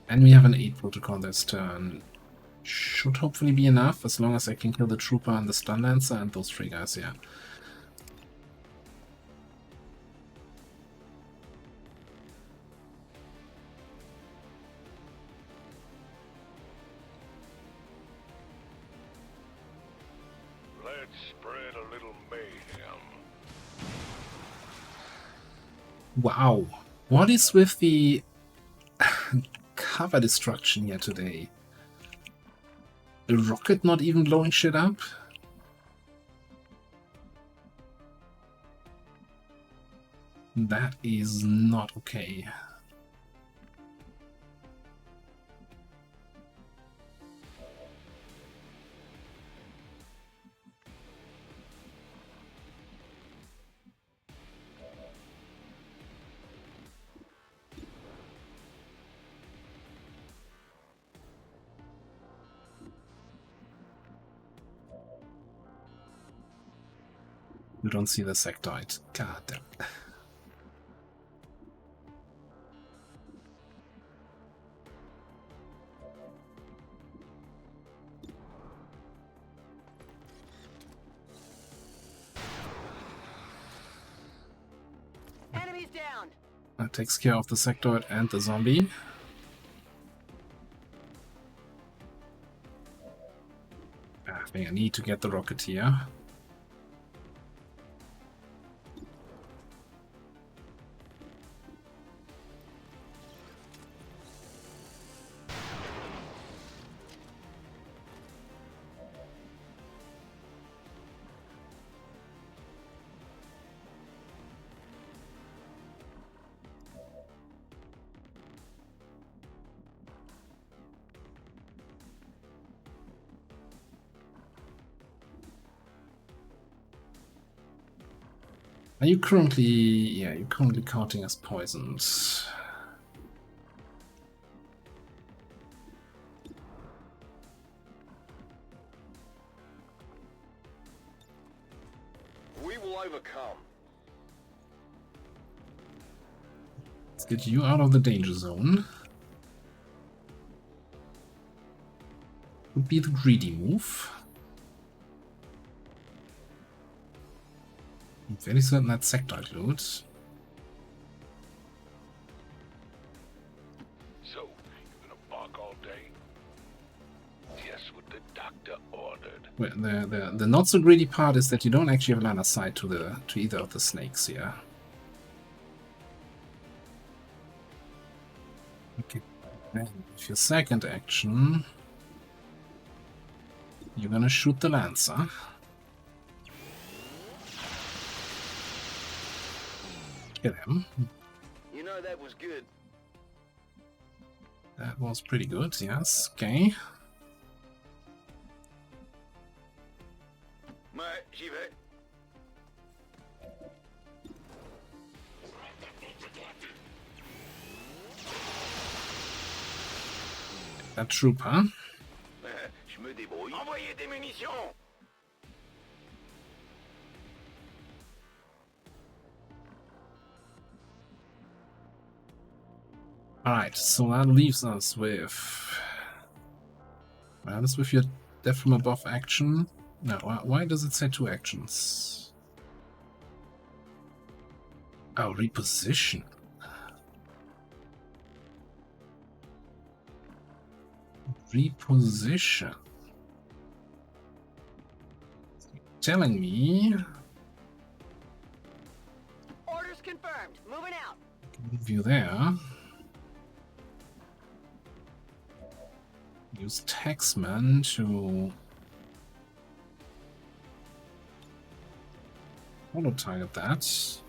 And we have an 8 protocol this turn. Should hopefully be enough, as long as I can kill the trooper and the stun lancer and those 3 guys here. Let's spread a little mayhem. Wow, what is with the cover destruction here today? The rocket not even blowing shit up? That is not okay. You don't see the sectoid. God damn. Enemies down. That takes care of the sectoid and the zombie. I think I need to get the Rocketeer. Are you currently... yeah, you're currently counting as poisoned. We will overcome. Let's get you out of the danger zone. Would be the greedy move. I'm very certain that's sectoid loot. So, you gonna bark all day? Yes, what the doctor ordered. Well, the not so greedy part is that you don't actually have line of sight to either of the snakes here. Okay. And with your second action, you're gonna shoot the Lancer. Kill him. You know that was good. That was pretty good, yes. Okay. Ouais, j'y vais. That trooper. Je me débrouille. Envoyez des munitions. Alright, so that leaves us with... Well, this with your death from above action. No, why does it say 2 actions? Oh, reposition. Reposition. Telling me... Orders confirmed. Moving out. Move you there. Use Taxman to auto-target that.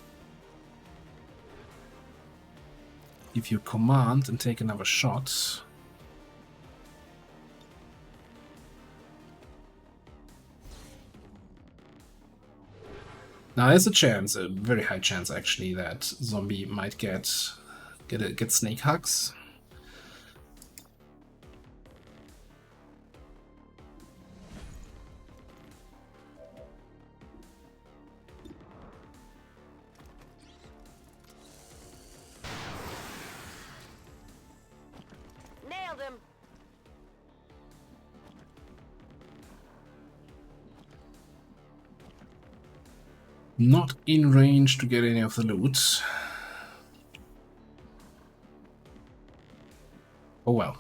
Give you command and take another shot. Now there's a chance, a very high chance actually, that zombie might get snake hugs. Nailed him. Not in range to get any of the loot. Oh well.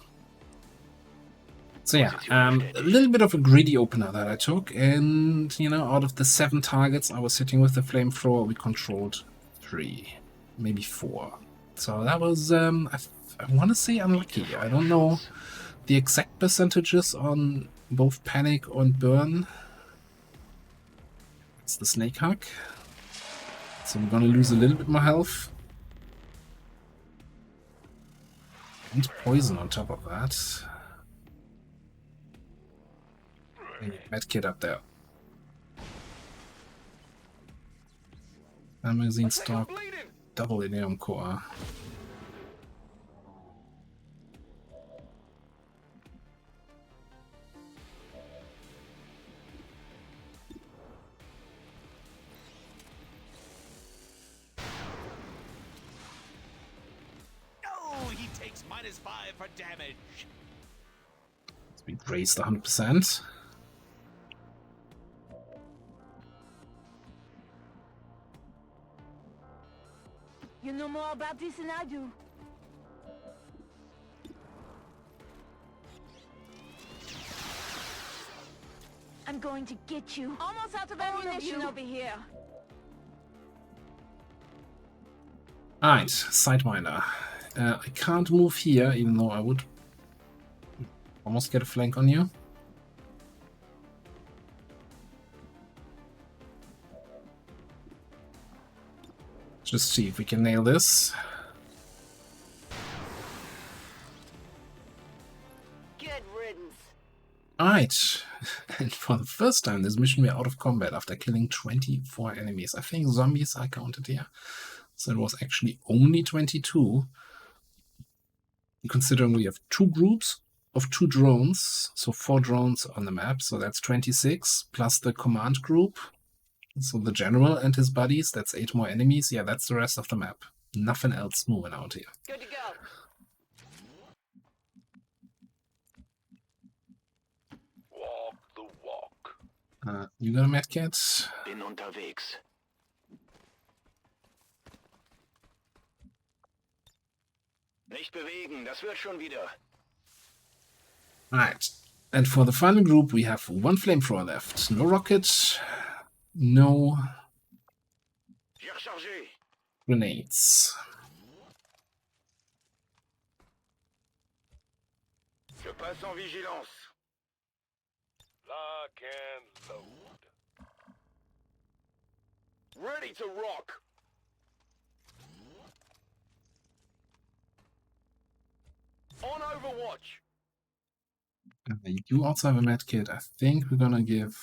So yeah, a little bit of a greedy opener that I took, and you know, out of the 7 targets I was hitting with the flamethrower, we controlled 3, maybe 4. So that was, I want to say unlucky. I don't know the exact percentages on both panic and burn. It's the snake hug. So I'm gonna lose a little bit more health. And poison on top of that. And medkit up there. Magazine stock, double iridium core. Oh, he takes -5 for damage. Speed raised 100%. You know more about this than I do. I'm going to get you. Almost out of ammunition over here. Alright, Sidewinder. I can't move here, even though I would almost get a flank on you. Just see if we can nail this. Good riddance. Alright, and for the first time this mission we're out of combat after killing 24 enemies. I think zombies are counted here. So it was actually only 22. Considering we have 2 groups of 2 drones, so 4 drones on the map, so that's 26, plus the command group. So the general and his buddies, that's 8 more enemies. Yeah, that's the rest of the map. Nothing else moving out here. Good to go. Walk the walk. You got a medkit? Bin unterwegs. Nicht bewegen, das wird schon wieder. Alright. And for the final group, we have 1 flamethrower left. No rocket, no J'ai rechargé. grenades. passe en vigilance. Lock and load. Ready to rock. On Overwatch. You do also have a medkit. I think we're gonna give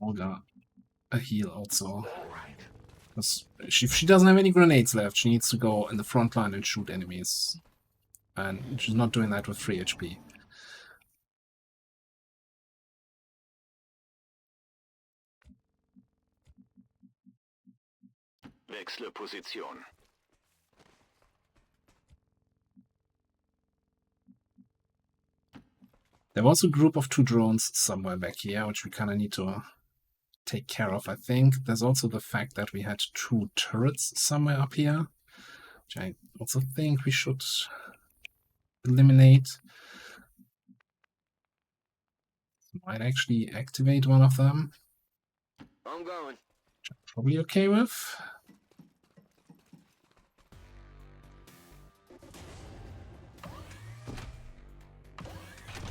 Olga a heal also. Because if she doesn't have any grenades left, she needs to go in the front line and shoot enemies. And she's not doing that with 3 HP. Wechsle Position. There was a group of 2 drones somewhere back here, which we kind of need to take care of, I think. There's also the fact that we had 2 turrets somewhere up here, which I also think we should eliminate. Might actually activate one of them. I'm going. Which I'm probably okay with.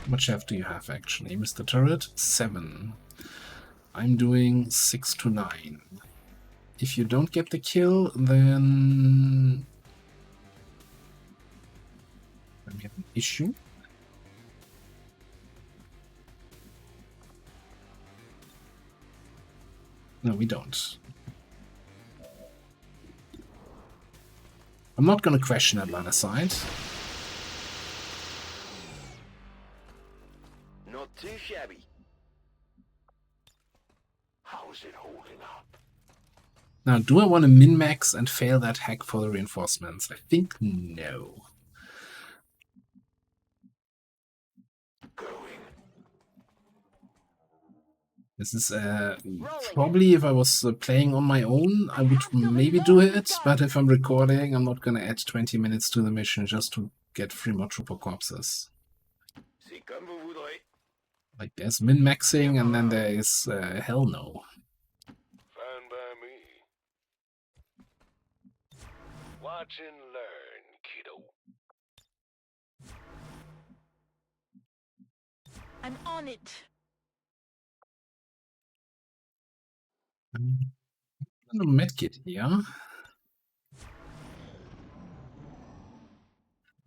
How much chef do you have actually, Mr. Turret? 7. I'm doing 6 to 9. If you don't get the kill, then we have an issue. No, we don't. I'm not going to question that line of sight. Not too shabby. How's it holding up? Now, do I want to min-max and fail that hack for the reinforcements? I think no. Going. This is probably if I was playing on my own, I would maybe do it, but if I'm recording, I'm not going to add 20 minutes to the mission just to get 3 more trooper corpses. C'est comme vous voudrez. Like, there's min-maxing and then there is hell no. Fine by me. Watch and learn, kiddo. I'm on it. A medkit here.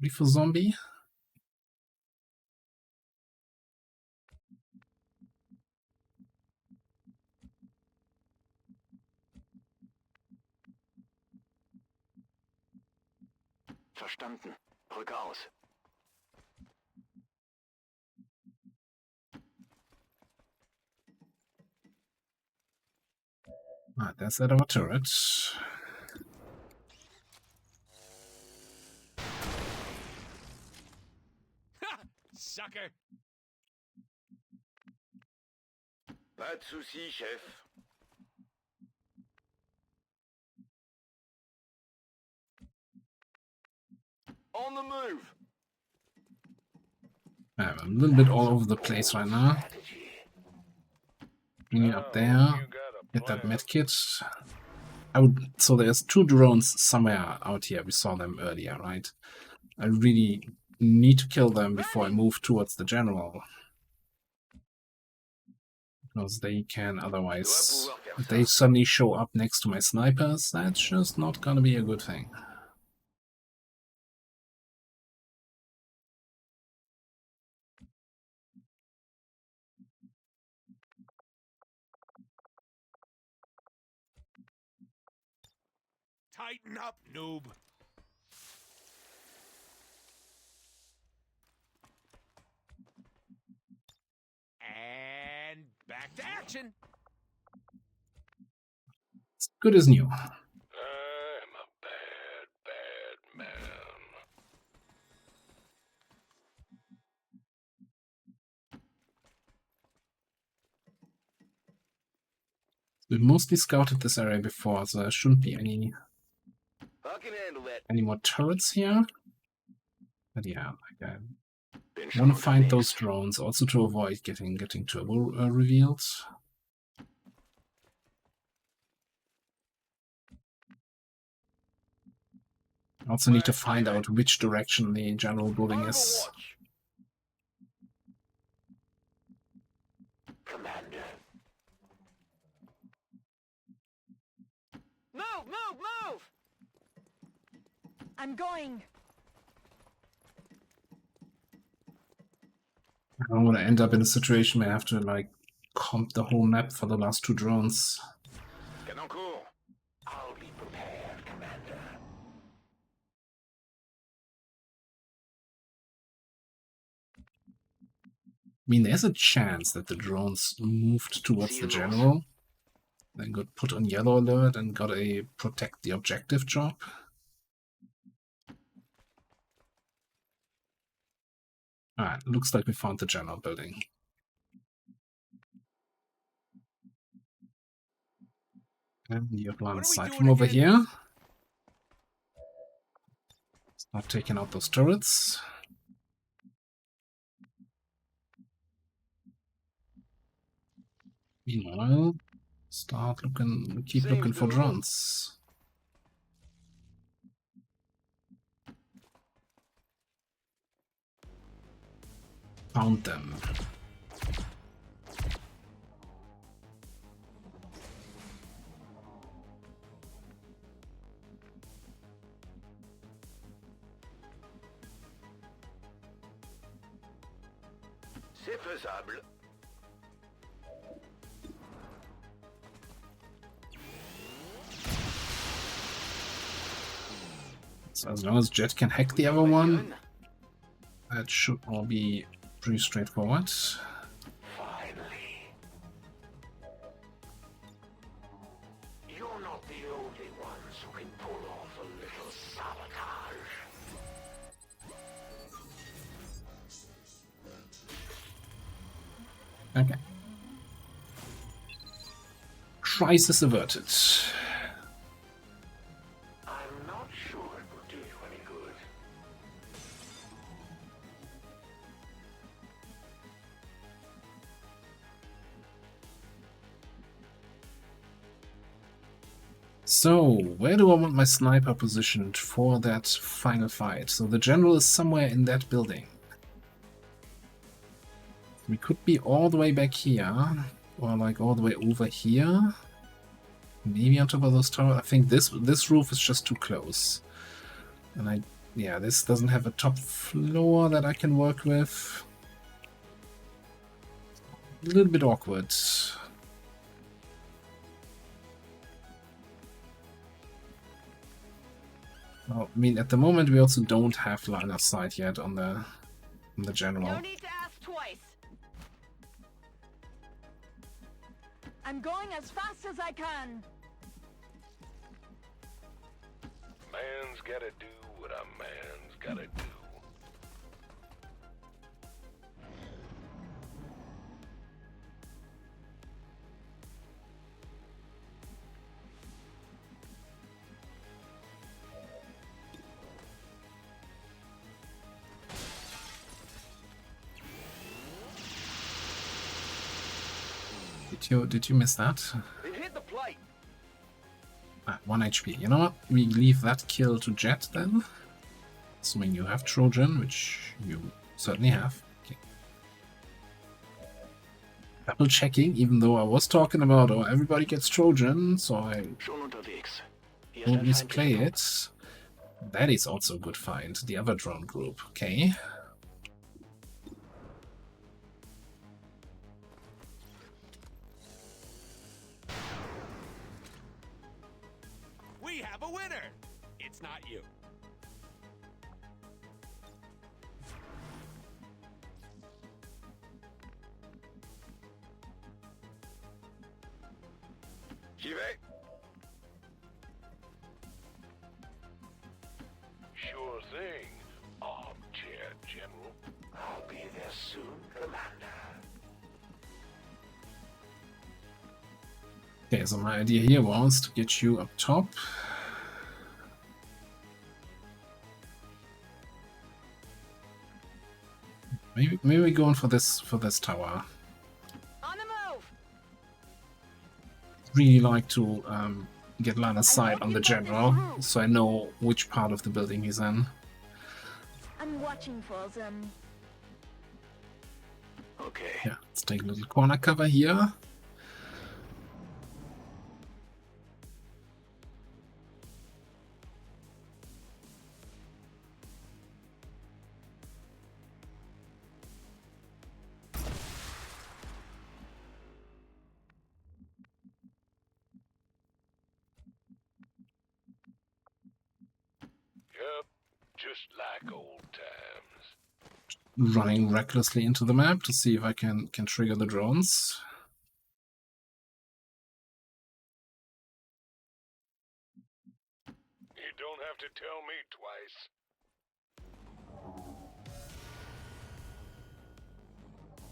Ready for zombie? Verstanden. Rücke aus. Ah, there's that our turret. Sucker! Pas de soucis, chef. On the move. I'm a little bit all over the place right now. Bring it up there. Get that medkit. So there's 2 drones somewhere out here. We saw them earlier, right? I really need to kill them before I move towards the general. Because they can otherwise... If they suddenly show up next to my snipers, that's just not gonna be a good thing. Tighten up, noob. And back to action. It's good as new. I'm a bad, bad man. We've mostly scouted this area before, so there shouldn't be any I can handle that. more turrets here. But yeah, like Been I want to shot find next. those drones also to avoid getting turbo revealed. Also need to find out which direction the general building is. Commander. Move, move, move! I'm going. I don't want to end up in a situation where I have to, like, comp the whole map for the last 2 drones. Canon cool. I'll be prepared, Commander. I mean, there's a chance that the drones moved towards the general, then got put on yellow alert and got a protect the objective job. Alright, looks like we found the general building. And you have line of sight from over here. Start taking out those turrets. Meanwhile, keep looking for drones. Found them. C'est faisable. So as long as Jet can hack the other one, that should all be pretty straightforward. Finally. You're not the only ones who can pull off a little sabotage. Okay. Crisis averted. I'm not sure it will do you any good. So, where do I want my sniper positioned for that final fight? So the general is somewhere in that building. We could be all the way back here, or like all the way over here. Maybe on top of those towers. I think this roof is just too close. And yeah, this doesn't have a top floor that I can work with. A little bit awkward. Well, I mean, at the moment we also don't have line of sight yet on the general. No need to ask twice. I'm going as fast as I can. Man's gotta do what a man's gotta do. Did you miss that? It hit the plate. 1 HP. You know what? We leave that kill to Jet then. Assuming you have Trojan, which you certainly have. Okay. Double checking, even though I was talking about, oh, everybody gets Trojan, so I don't misplay it. That is also a good find. The other drone group. Okay. We have a winner. It's not you. J'y vais. Sure thing, Armchair General. I'll be there soon, Commander. Okay, so my idea here was to get you up top. Maybe we're going for this tower. On the move. Really like to get line of sight on the general, so I know which part of the building he's in. I'm watching for them. Okay. Yeah, let's take a little corner cover here. Yep, just like old times. Running recklessly into the map to see if I can trigger the drones. You don't have to tell me twice.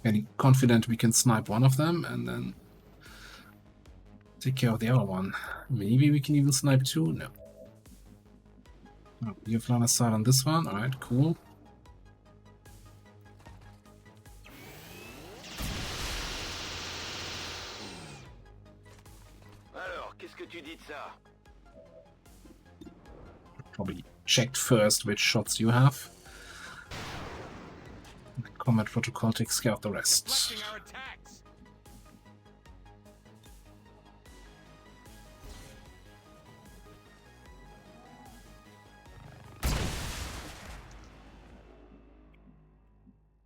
Getting confident we can snipe one of them and then take care of the other one. Maybe we can even snipe two? No. Oh, you have line of sight on this one. Alright, cool. Alors, qu'est-ce que tu dis de ça? Probably checked first which shots you have. The combat protocol takes care of the rest. Deflecting our attacks.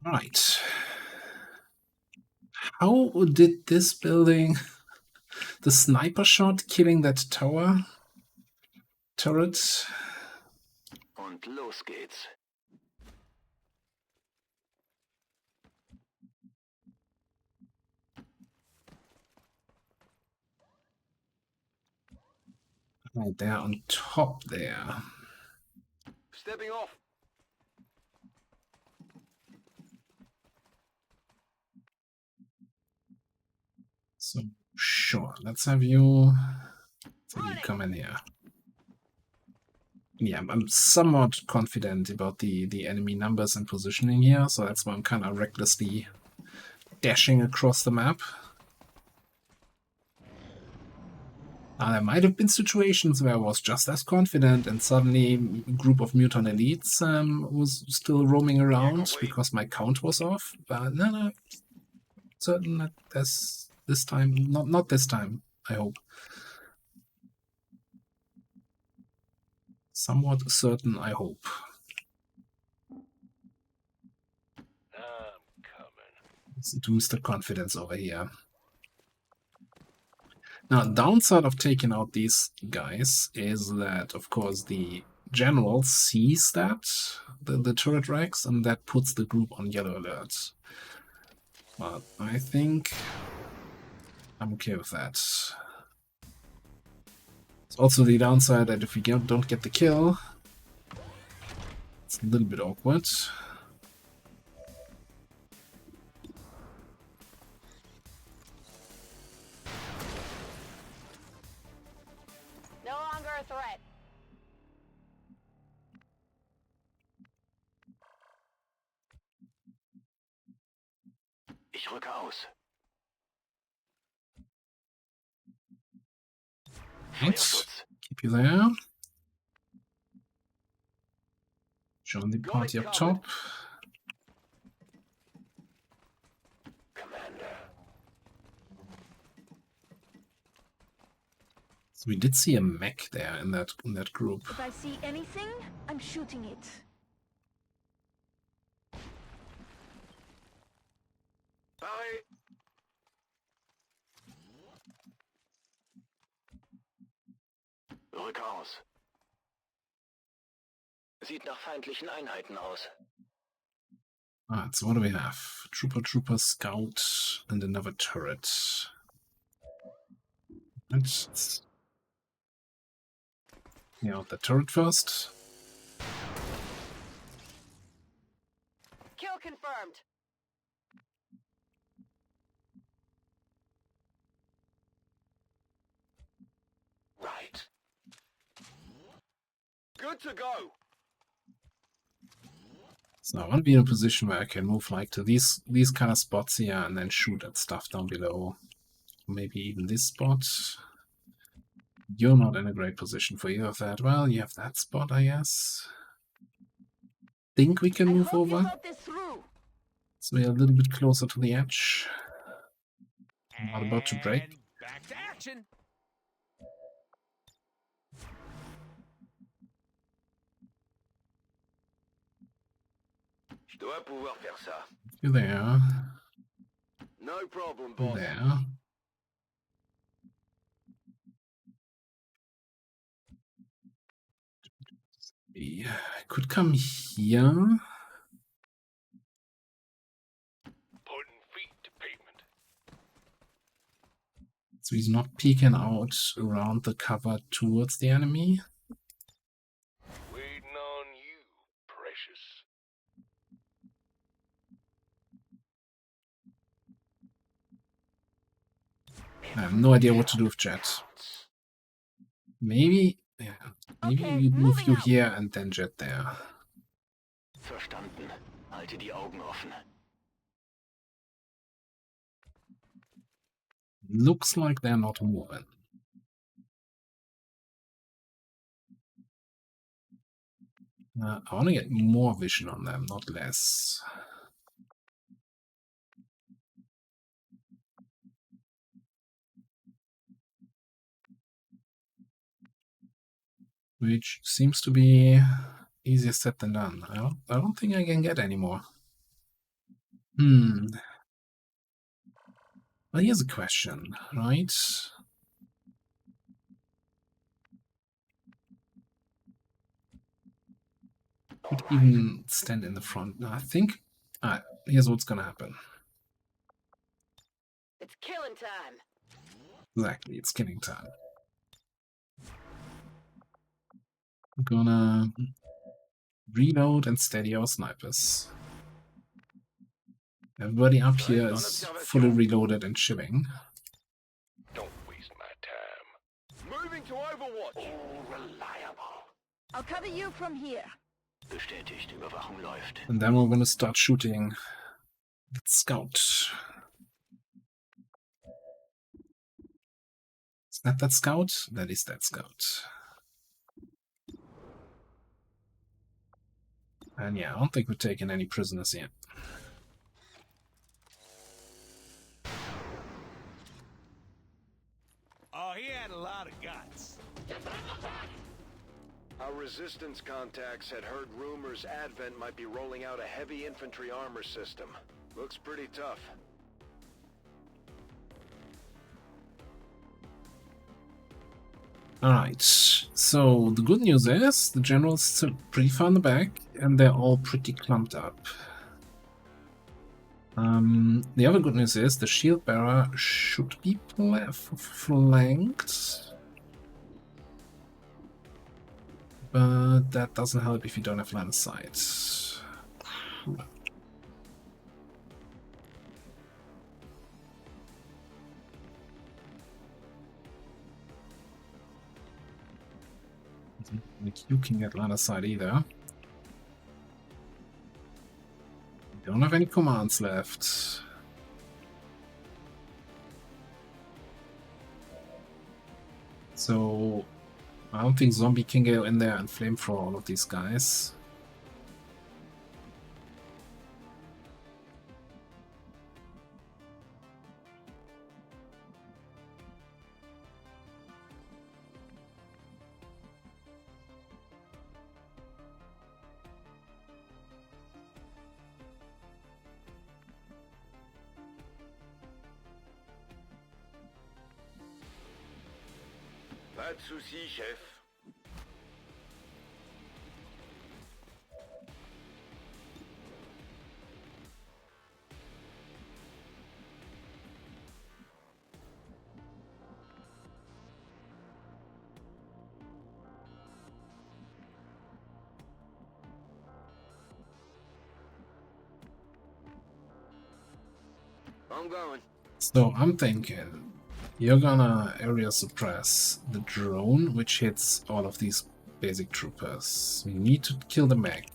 Right. How did this building, the sniper shot killing that tower turret? Und los geht's. Right there on top there. Stepping off. So sure, let's have you come in here. Yeah, I'm somewhat confident about the enemy numbers and positioning here, so that's why I'm kind of recklessly dashing across the map. There might have been situations where I was just as confident and suddenly a group of mutant elites was still roaming around because my count was off. But no, certain that this time, not this time, I hope. Somewhat certain, I hope. I'm coming. Listen to Mr. Confidence over here. Now, downside of taking out these guys is that, of course, the general sees that, the turret racks, and that puts the group on yellow alert. But I think I'm okay with that. It's also the downside that if we don't get the kill, it's a little bit awkward. No longer a threat. Ich rücke aus. Right. Keep you there. Join the party up top. Commander. So we did see a mech there in that group. If I see anything, I'm shooting it. Bye. Rück aus. Sieht nach feindlichen Einheiten aus. Alright, so what do we have? Trooper, scout, and another turret. Let's out the turret first. Kill confirmed. Right. Good to go. So I want to be in a position where I can move like to these kind of spots here and then shoot at stuff down below. Maybe even this spot. You're not in a great position for either of that. Well, you have that spot, I guess. Think we can I move hope you over? thought this through. So we're a little bit closer to the edge. Not about to break. And back to action. Je dois pouvoir faire ça. You're there. No problem, You're boss. there. We could come here. Putting feet to pavement. So he's not peeking out around the cover towards the enemy. Waiting on you, precious. I have no idea what to do with Jet. Maybe, yeah, maybe Okay, we move moving you out. here and then Jet there. Verstanden. Halte die Augen offen. Looks like they're not moving. I want to get more vision on them, not less. Which seems to be easier said than done. I don't think I can get any more. Well, here's a question, right? Could even stand in the front. No, I think. Here's what's gonna happen. It's killing time. Exactly, it's killing time. I'm gonna reload and steady our snipers. Everybody up here is fully reloaded and chilling. Don't waste my time. Moving to Overwatch. All reliable. I'll cover you from here. Bestätigt, Überwachung läuft. And then we're gonna start shooting that scout. Is that scout? That is that scout. And yeah, I don't think we're taking any prisoners yet. Oh, he had a lot of guts. Our resistance contacts had heard rumors Advent might be rolling out a heavy infantry armor system. Looks pretty tough. Alright, so the good news is the general's still pretty far in the back and they're all pretty clumped up. The other good news is the shield bearer should be flanked. But that doesn't help if you don't have line of sight. Like you can get line of sight either. Don't have any commands left. So I don't think Zombie can go in there and flamethrower all of these guys. Pas de soucis, chef. I'm going. So I'm thinking you're gonna area suppress the drone, which hits all of these basic troopers. We need to kill the mech.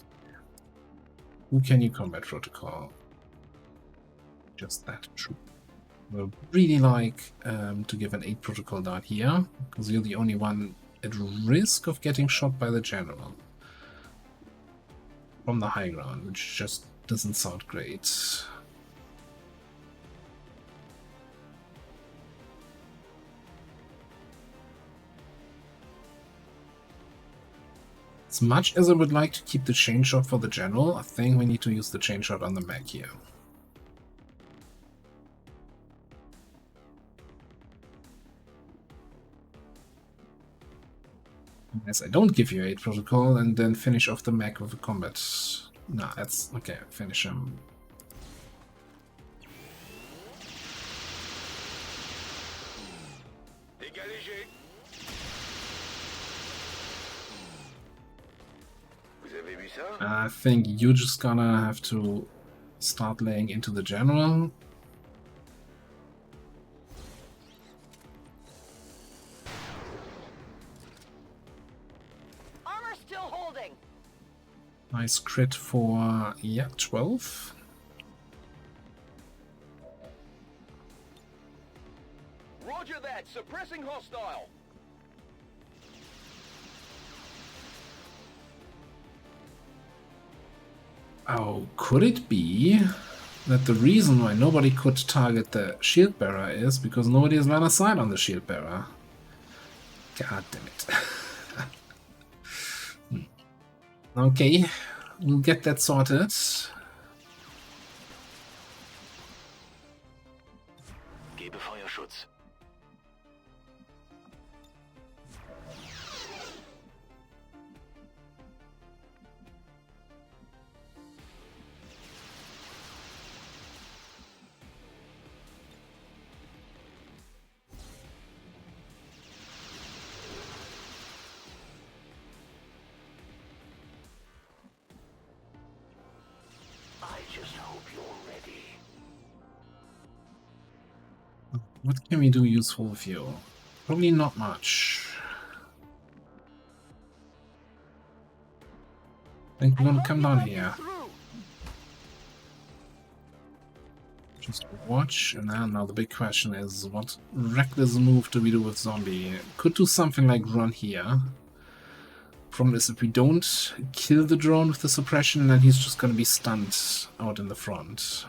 Who can you combat protocol? Just that troop. I would really like to give an 8 protocol down here, because you're the only one at risk of getting shot by the general from the high ground, which just doesn't sound great. As much as I would like to keep the chain shot for the general, I think we need to use the chain shot on the mech here. Yes, I don't give you 8 protocol and then finish off the mech with a combat. Nah, that's okay. Finish him. Égalisé. Vous avez vu ça? I think you're just gonna have to start laying into the general. Armor still holding. Nice crit for, yeah, 12. Roger that. Suppressing hostile. Oh, could it be that the reason why nobody could target the shield bearer is because nobody has line of sight on the shield bearer? God damn it. Okay, we'll get that sorted. Gebe Feuerschutz. I just hope you're ready. What can we do useful with you? Probably not much. I think we're gonna come down here. Just watch, and then now the big question is, what reckless move do we do with zombie? Could do something like run here. Problem is, if we don't kill the drone with the suppression, then he's just gonna be stunned out in the front.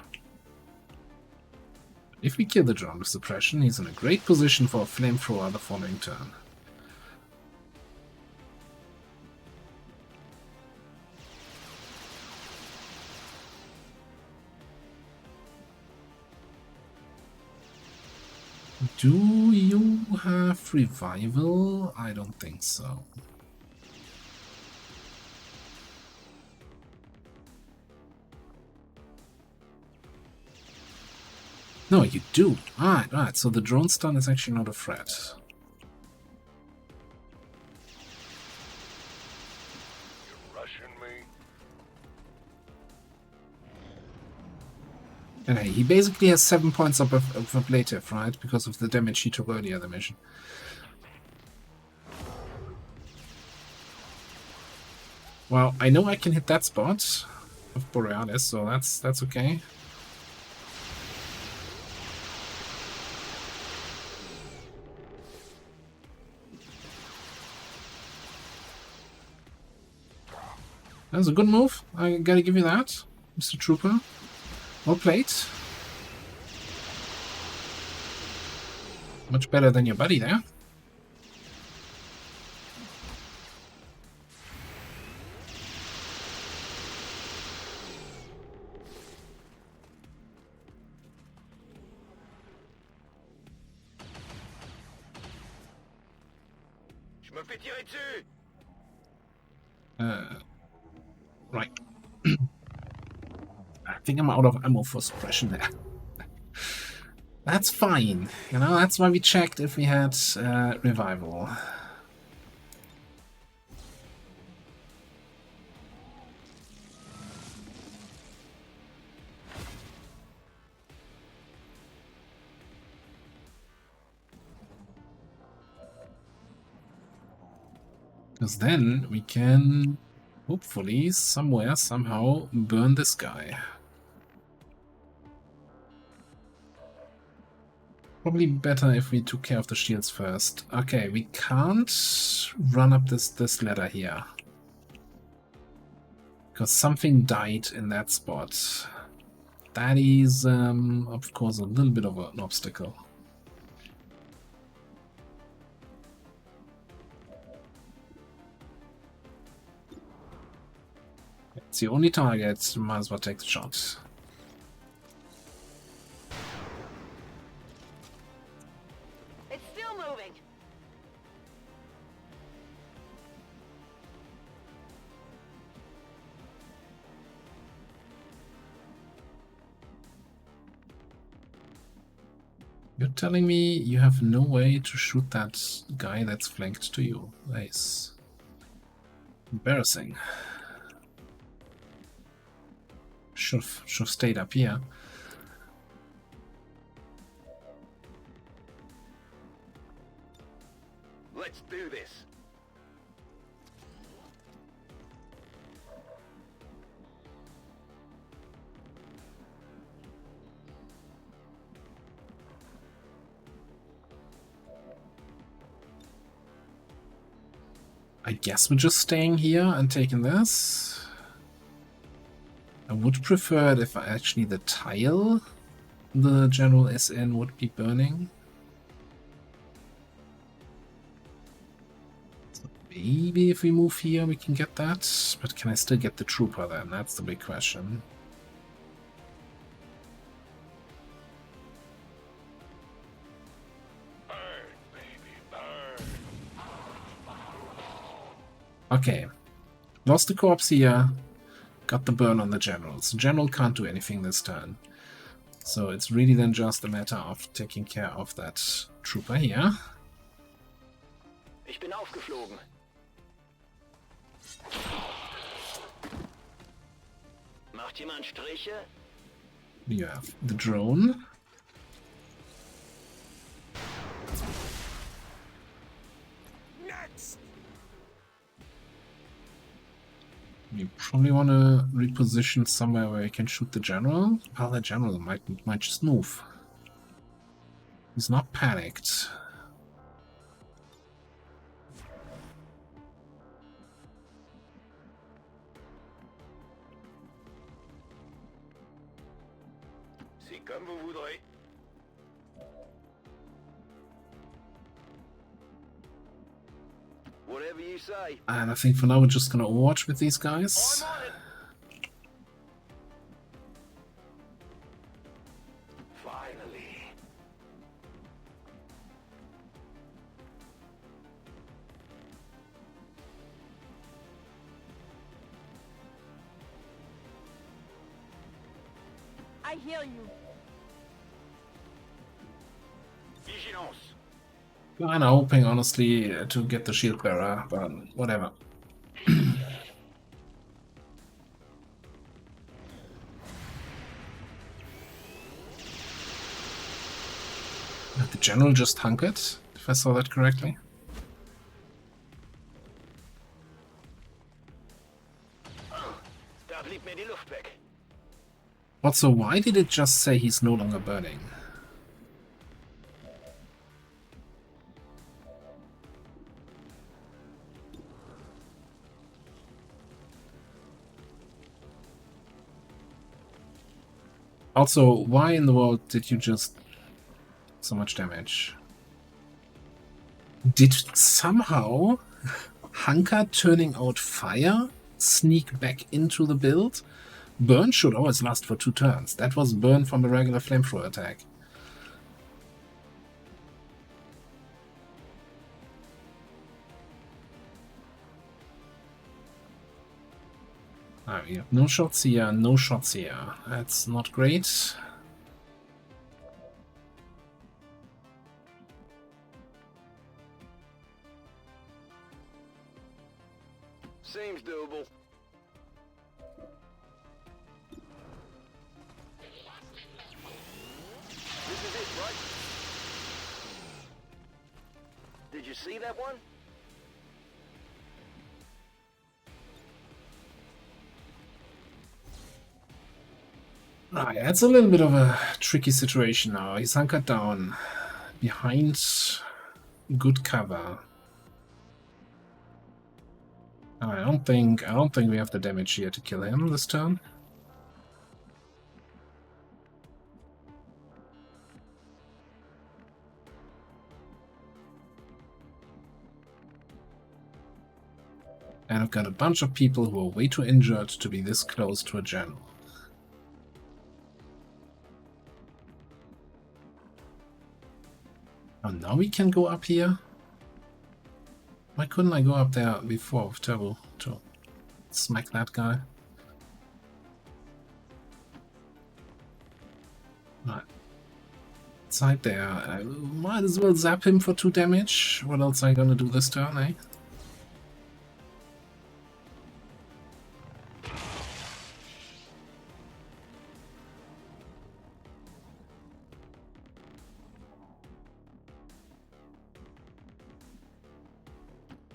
If we kill the drone with suppression, he's in a great position for a flamethrower the following turn. Do you have revival? I don't think so. No, you do. Right. So the drone stun is actually not a threat. You're rushing me? And hey, he basically has 7 points of ablative, right? Because of the damage he took earlier in the mission. Well, I know I can hit that spot of Borealis, so that's okay. That was a good move. I gotta give you that, Mr. Trooper. Well played. Much better than your buddy there. Je me fais tirer dessus. Right. I think I'm out of ammo for suppression there. That's fine. You know, that's why we checked if we had revival. Because then we can, hopefully, somewhere, somehow, burn this guy. Probably better if we took care of the shields first. Okay, we can't run up this ladder here. Because something died in that spot. That is, of course, a little bit of an obstacle. It's the only target, might as well take the shot. It's still moving. You're telling me you have no way to shoot that guy that's flanked to you. Nice. Embarrassing. Should've stayed up here. Let's do this. I guess we're just staying here and taking this. I would prefer it if actually the tile the general is in would be burning. So maybe if we move here we can get that, but can I still get the trooper then? That's the big question. Burn, baby, burn. Okay, lost the corpse here, got the burn on the generals. The general can't do anything this turn. So it's really then just a matter of taking care of that trooper here. Ich bin aufgeflogen. Macht jemand Striche? You have the drone. Next! You probably want to reposition somewhere where you can shoot the general. Well, the general might just move. He's not panicked. C'est comme vous voudrez. Whatever you say. And I think for now we're just gonna watch with these guys. I'm on it. Finally. I hear you. Vigilance. Kinda hoping, honestly, to get the shield bearer, but whatever. The general just hunkered, if I saw that correctly. Da blieb mir die Luft weg. Also, why did it just say he's no longer burning? Also, why in the world did you just so much damage? Did somehow Hunker turning out fire sneak back into the build? Burn should always last for 2 turns. That was burn from a regular flamethrower attack. Ah, we have no shots here, no shots here. That's not great. Seems doable. This is it, right? Did you see that one? Ah, yeah, it's a little bit of a tricky situation now. He's hunkered down. behind good cover. I don't think we have the damage here to kill him this turn. And I've got a bunch of people who are way too injured to be this close to a general. Oh, now we can go up here? Why couldn't I go up there before with Turbo to smack that guy? Right. Inside there. I might as well zap him for 2 damage. What else am I gonna do this turn, eh?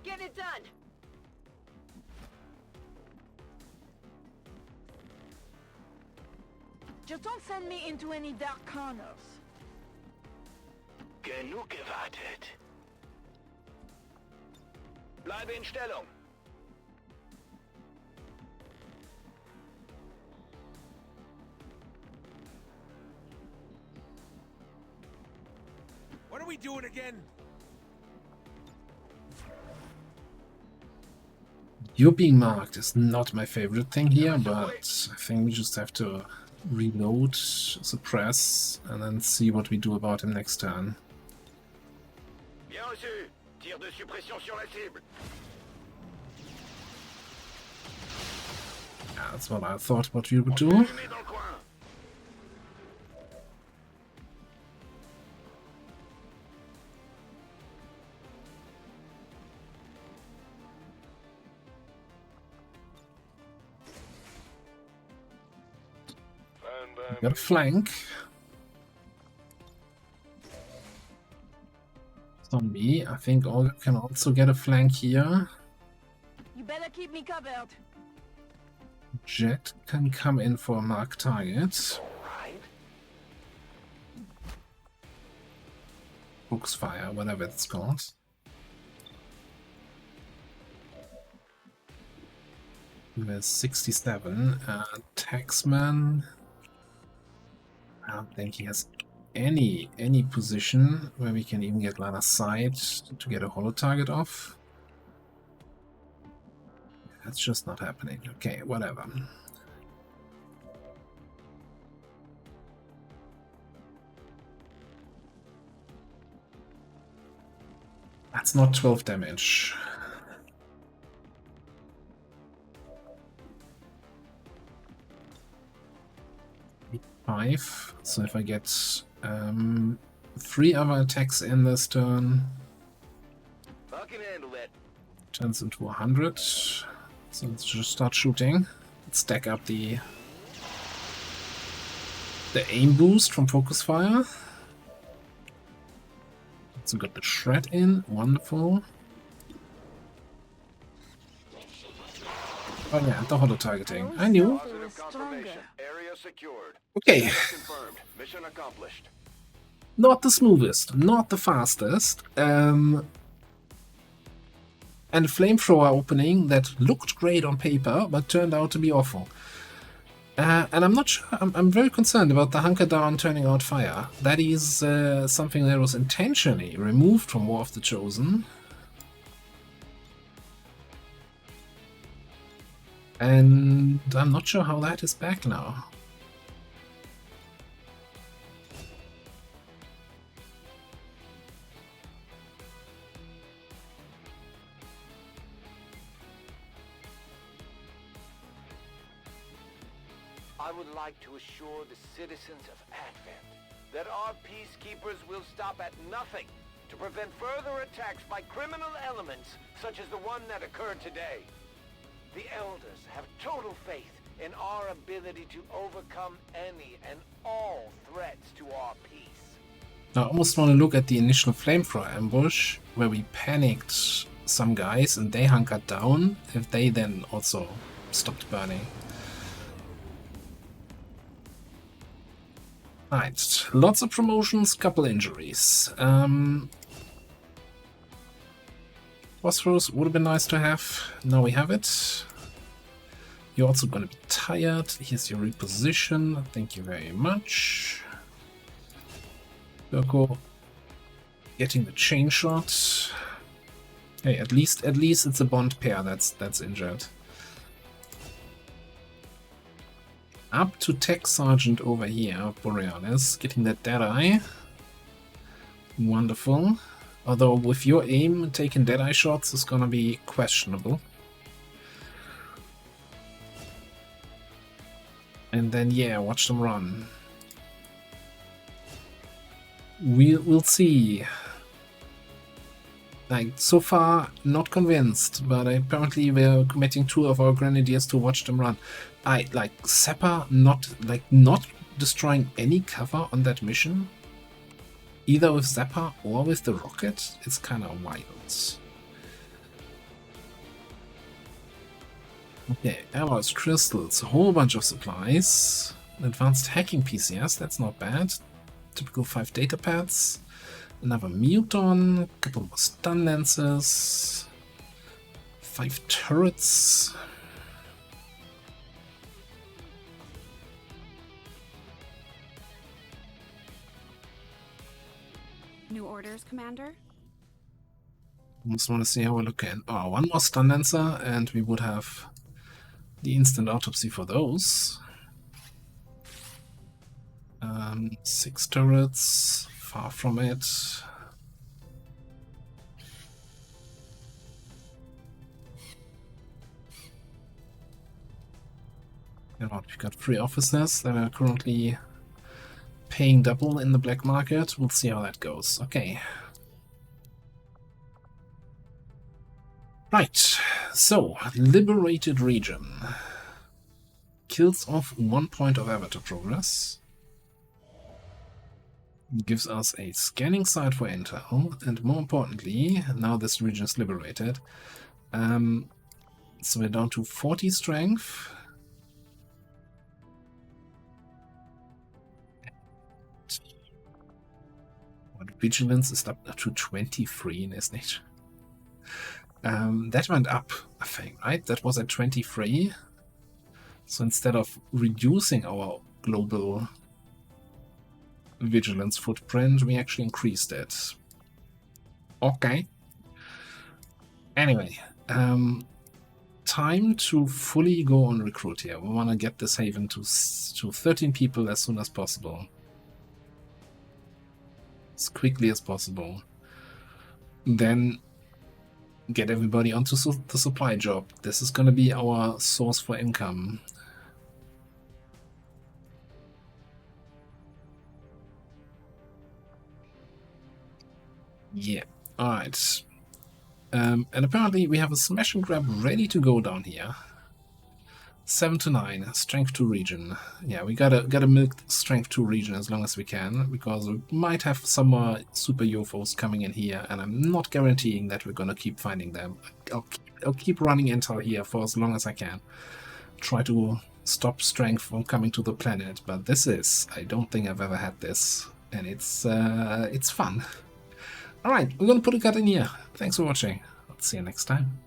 Get it done! Just don't send me into any dark corners. Genug gewartet. Bleibe in Stellung. What are we doing again? You being marked is not my favorite thing here, but I think we just have to reload, suppress, and then see what we do about him next turn. Bien reçu. Tir de suppression sur la cible. Yeah, that's what I thought what we would do. Allumé dans le coin. Got a flank. Zombie. I think Olga can also get a flank here. You better keep me covered. Jet can come in for a mark target. Book's fire, whatever it's called. There's 67. Taxman. I don't think he has any position where we can even get line of sight to get a holo target off. That's just not happening. Okay, whatever. That's not 12 damage. Five. So if I get 3 other attacks in this turn, I can handle it. turns into 100. So let's just start shooting. Let's stack up the aim boost from focus fire. So got the shred in, wonderful. Oh yeah, the holo targeting. I knew. Positive confirmation. Area secured. Okay, Confirmed. Mission accomplished. not the smoothest, not the fastest. And a flamethrower opening that looked great on paper, but turned out to be awful. And I'm not sure, I'm very concerned about the hunker down turning out fire. That is something that was intentionally removed from War of the Chosen. And I'm not sure how that is back now. I would like to assure the citizens of Advent that our peacekeepers will stop at nothing to prevent further attacks by criminal elements such as the one that occurred today. The Elders have total faith in our ability to overcome any and all threats to our peace. I almost want to look at the initial flamethrower ambush, where we panicked some guys and they hunkered down, if they then also stopped burning. Right, lots of promotions, couple injuries. Phosphorus would have been nice to have. Now we have it. You're also going to be tired. Here's your reposition. Thank you very much. Urko getting the chain shot. Hey, at least it's a bond pair that's injured. Up to Tech Sergeant over here, Borealis, getting that Deadeye. Wonderful. Although with your aim, taking Deadeye shots is gonna be questionable. And then yeah, watch them run. We'll see. Like, so far, not convinced, but apparently we're committing 2 of our grenadiers to watch them run. Seppa not destroying any cover on that mission, either with Zappa or with the rocket, it's kind of wild. Okay, alloys, crystals, a whole bunch of supplies, advanced hacking PCS, that's not bad, typical 5 data pads. Another Muton, a couple more stun lances, 5 turrets. New orders, Commander? Just want to see how we're looking. Oh, 1 more stun lancer, and we would have the instant autopsy for those. 6 turrets. Far from it. You know, we've got 3 officers that are currently paying double in the black market. We'll see how that goes. Okay. Right. So, liberated region. Kills off 1 point of avatar progress. Gives us a scanning site for intel, and more importantly, now this region is liberated, so we're down to 40 strength. What vigilance is up to 23, isn't it? That went up, I think, right? That was at 23. So instead of reducing our global vigilance footprint, we actually increased it. Okay. Anyway, time to fully go on recruit here. We want to get this haven to 13 people as soon as possible. As quickly as possible. Then get everybody onto the supply job. This is going to be our source for income. Yeah, alright. And apparently we have a smash and grab ready to go down here. 7 to 9, strength 2 region. Yeah, we gotta milk strength 2 region as long as we can, because we might have some more super UFOs coming in here, and I'm not guaranteeing that we're gonna keep finding them. I'll keep running intel here for as long as I can. Try to stop strength from coming to the planet, but this is, I don't think I've ever had this, and it's fun. Alright, we're gonna put a cut in here. Thanks for watching. I'll see you next time.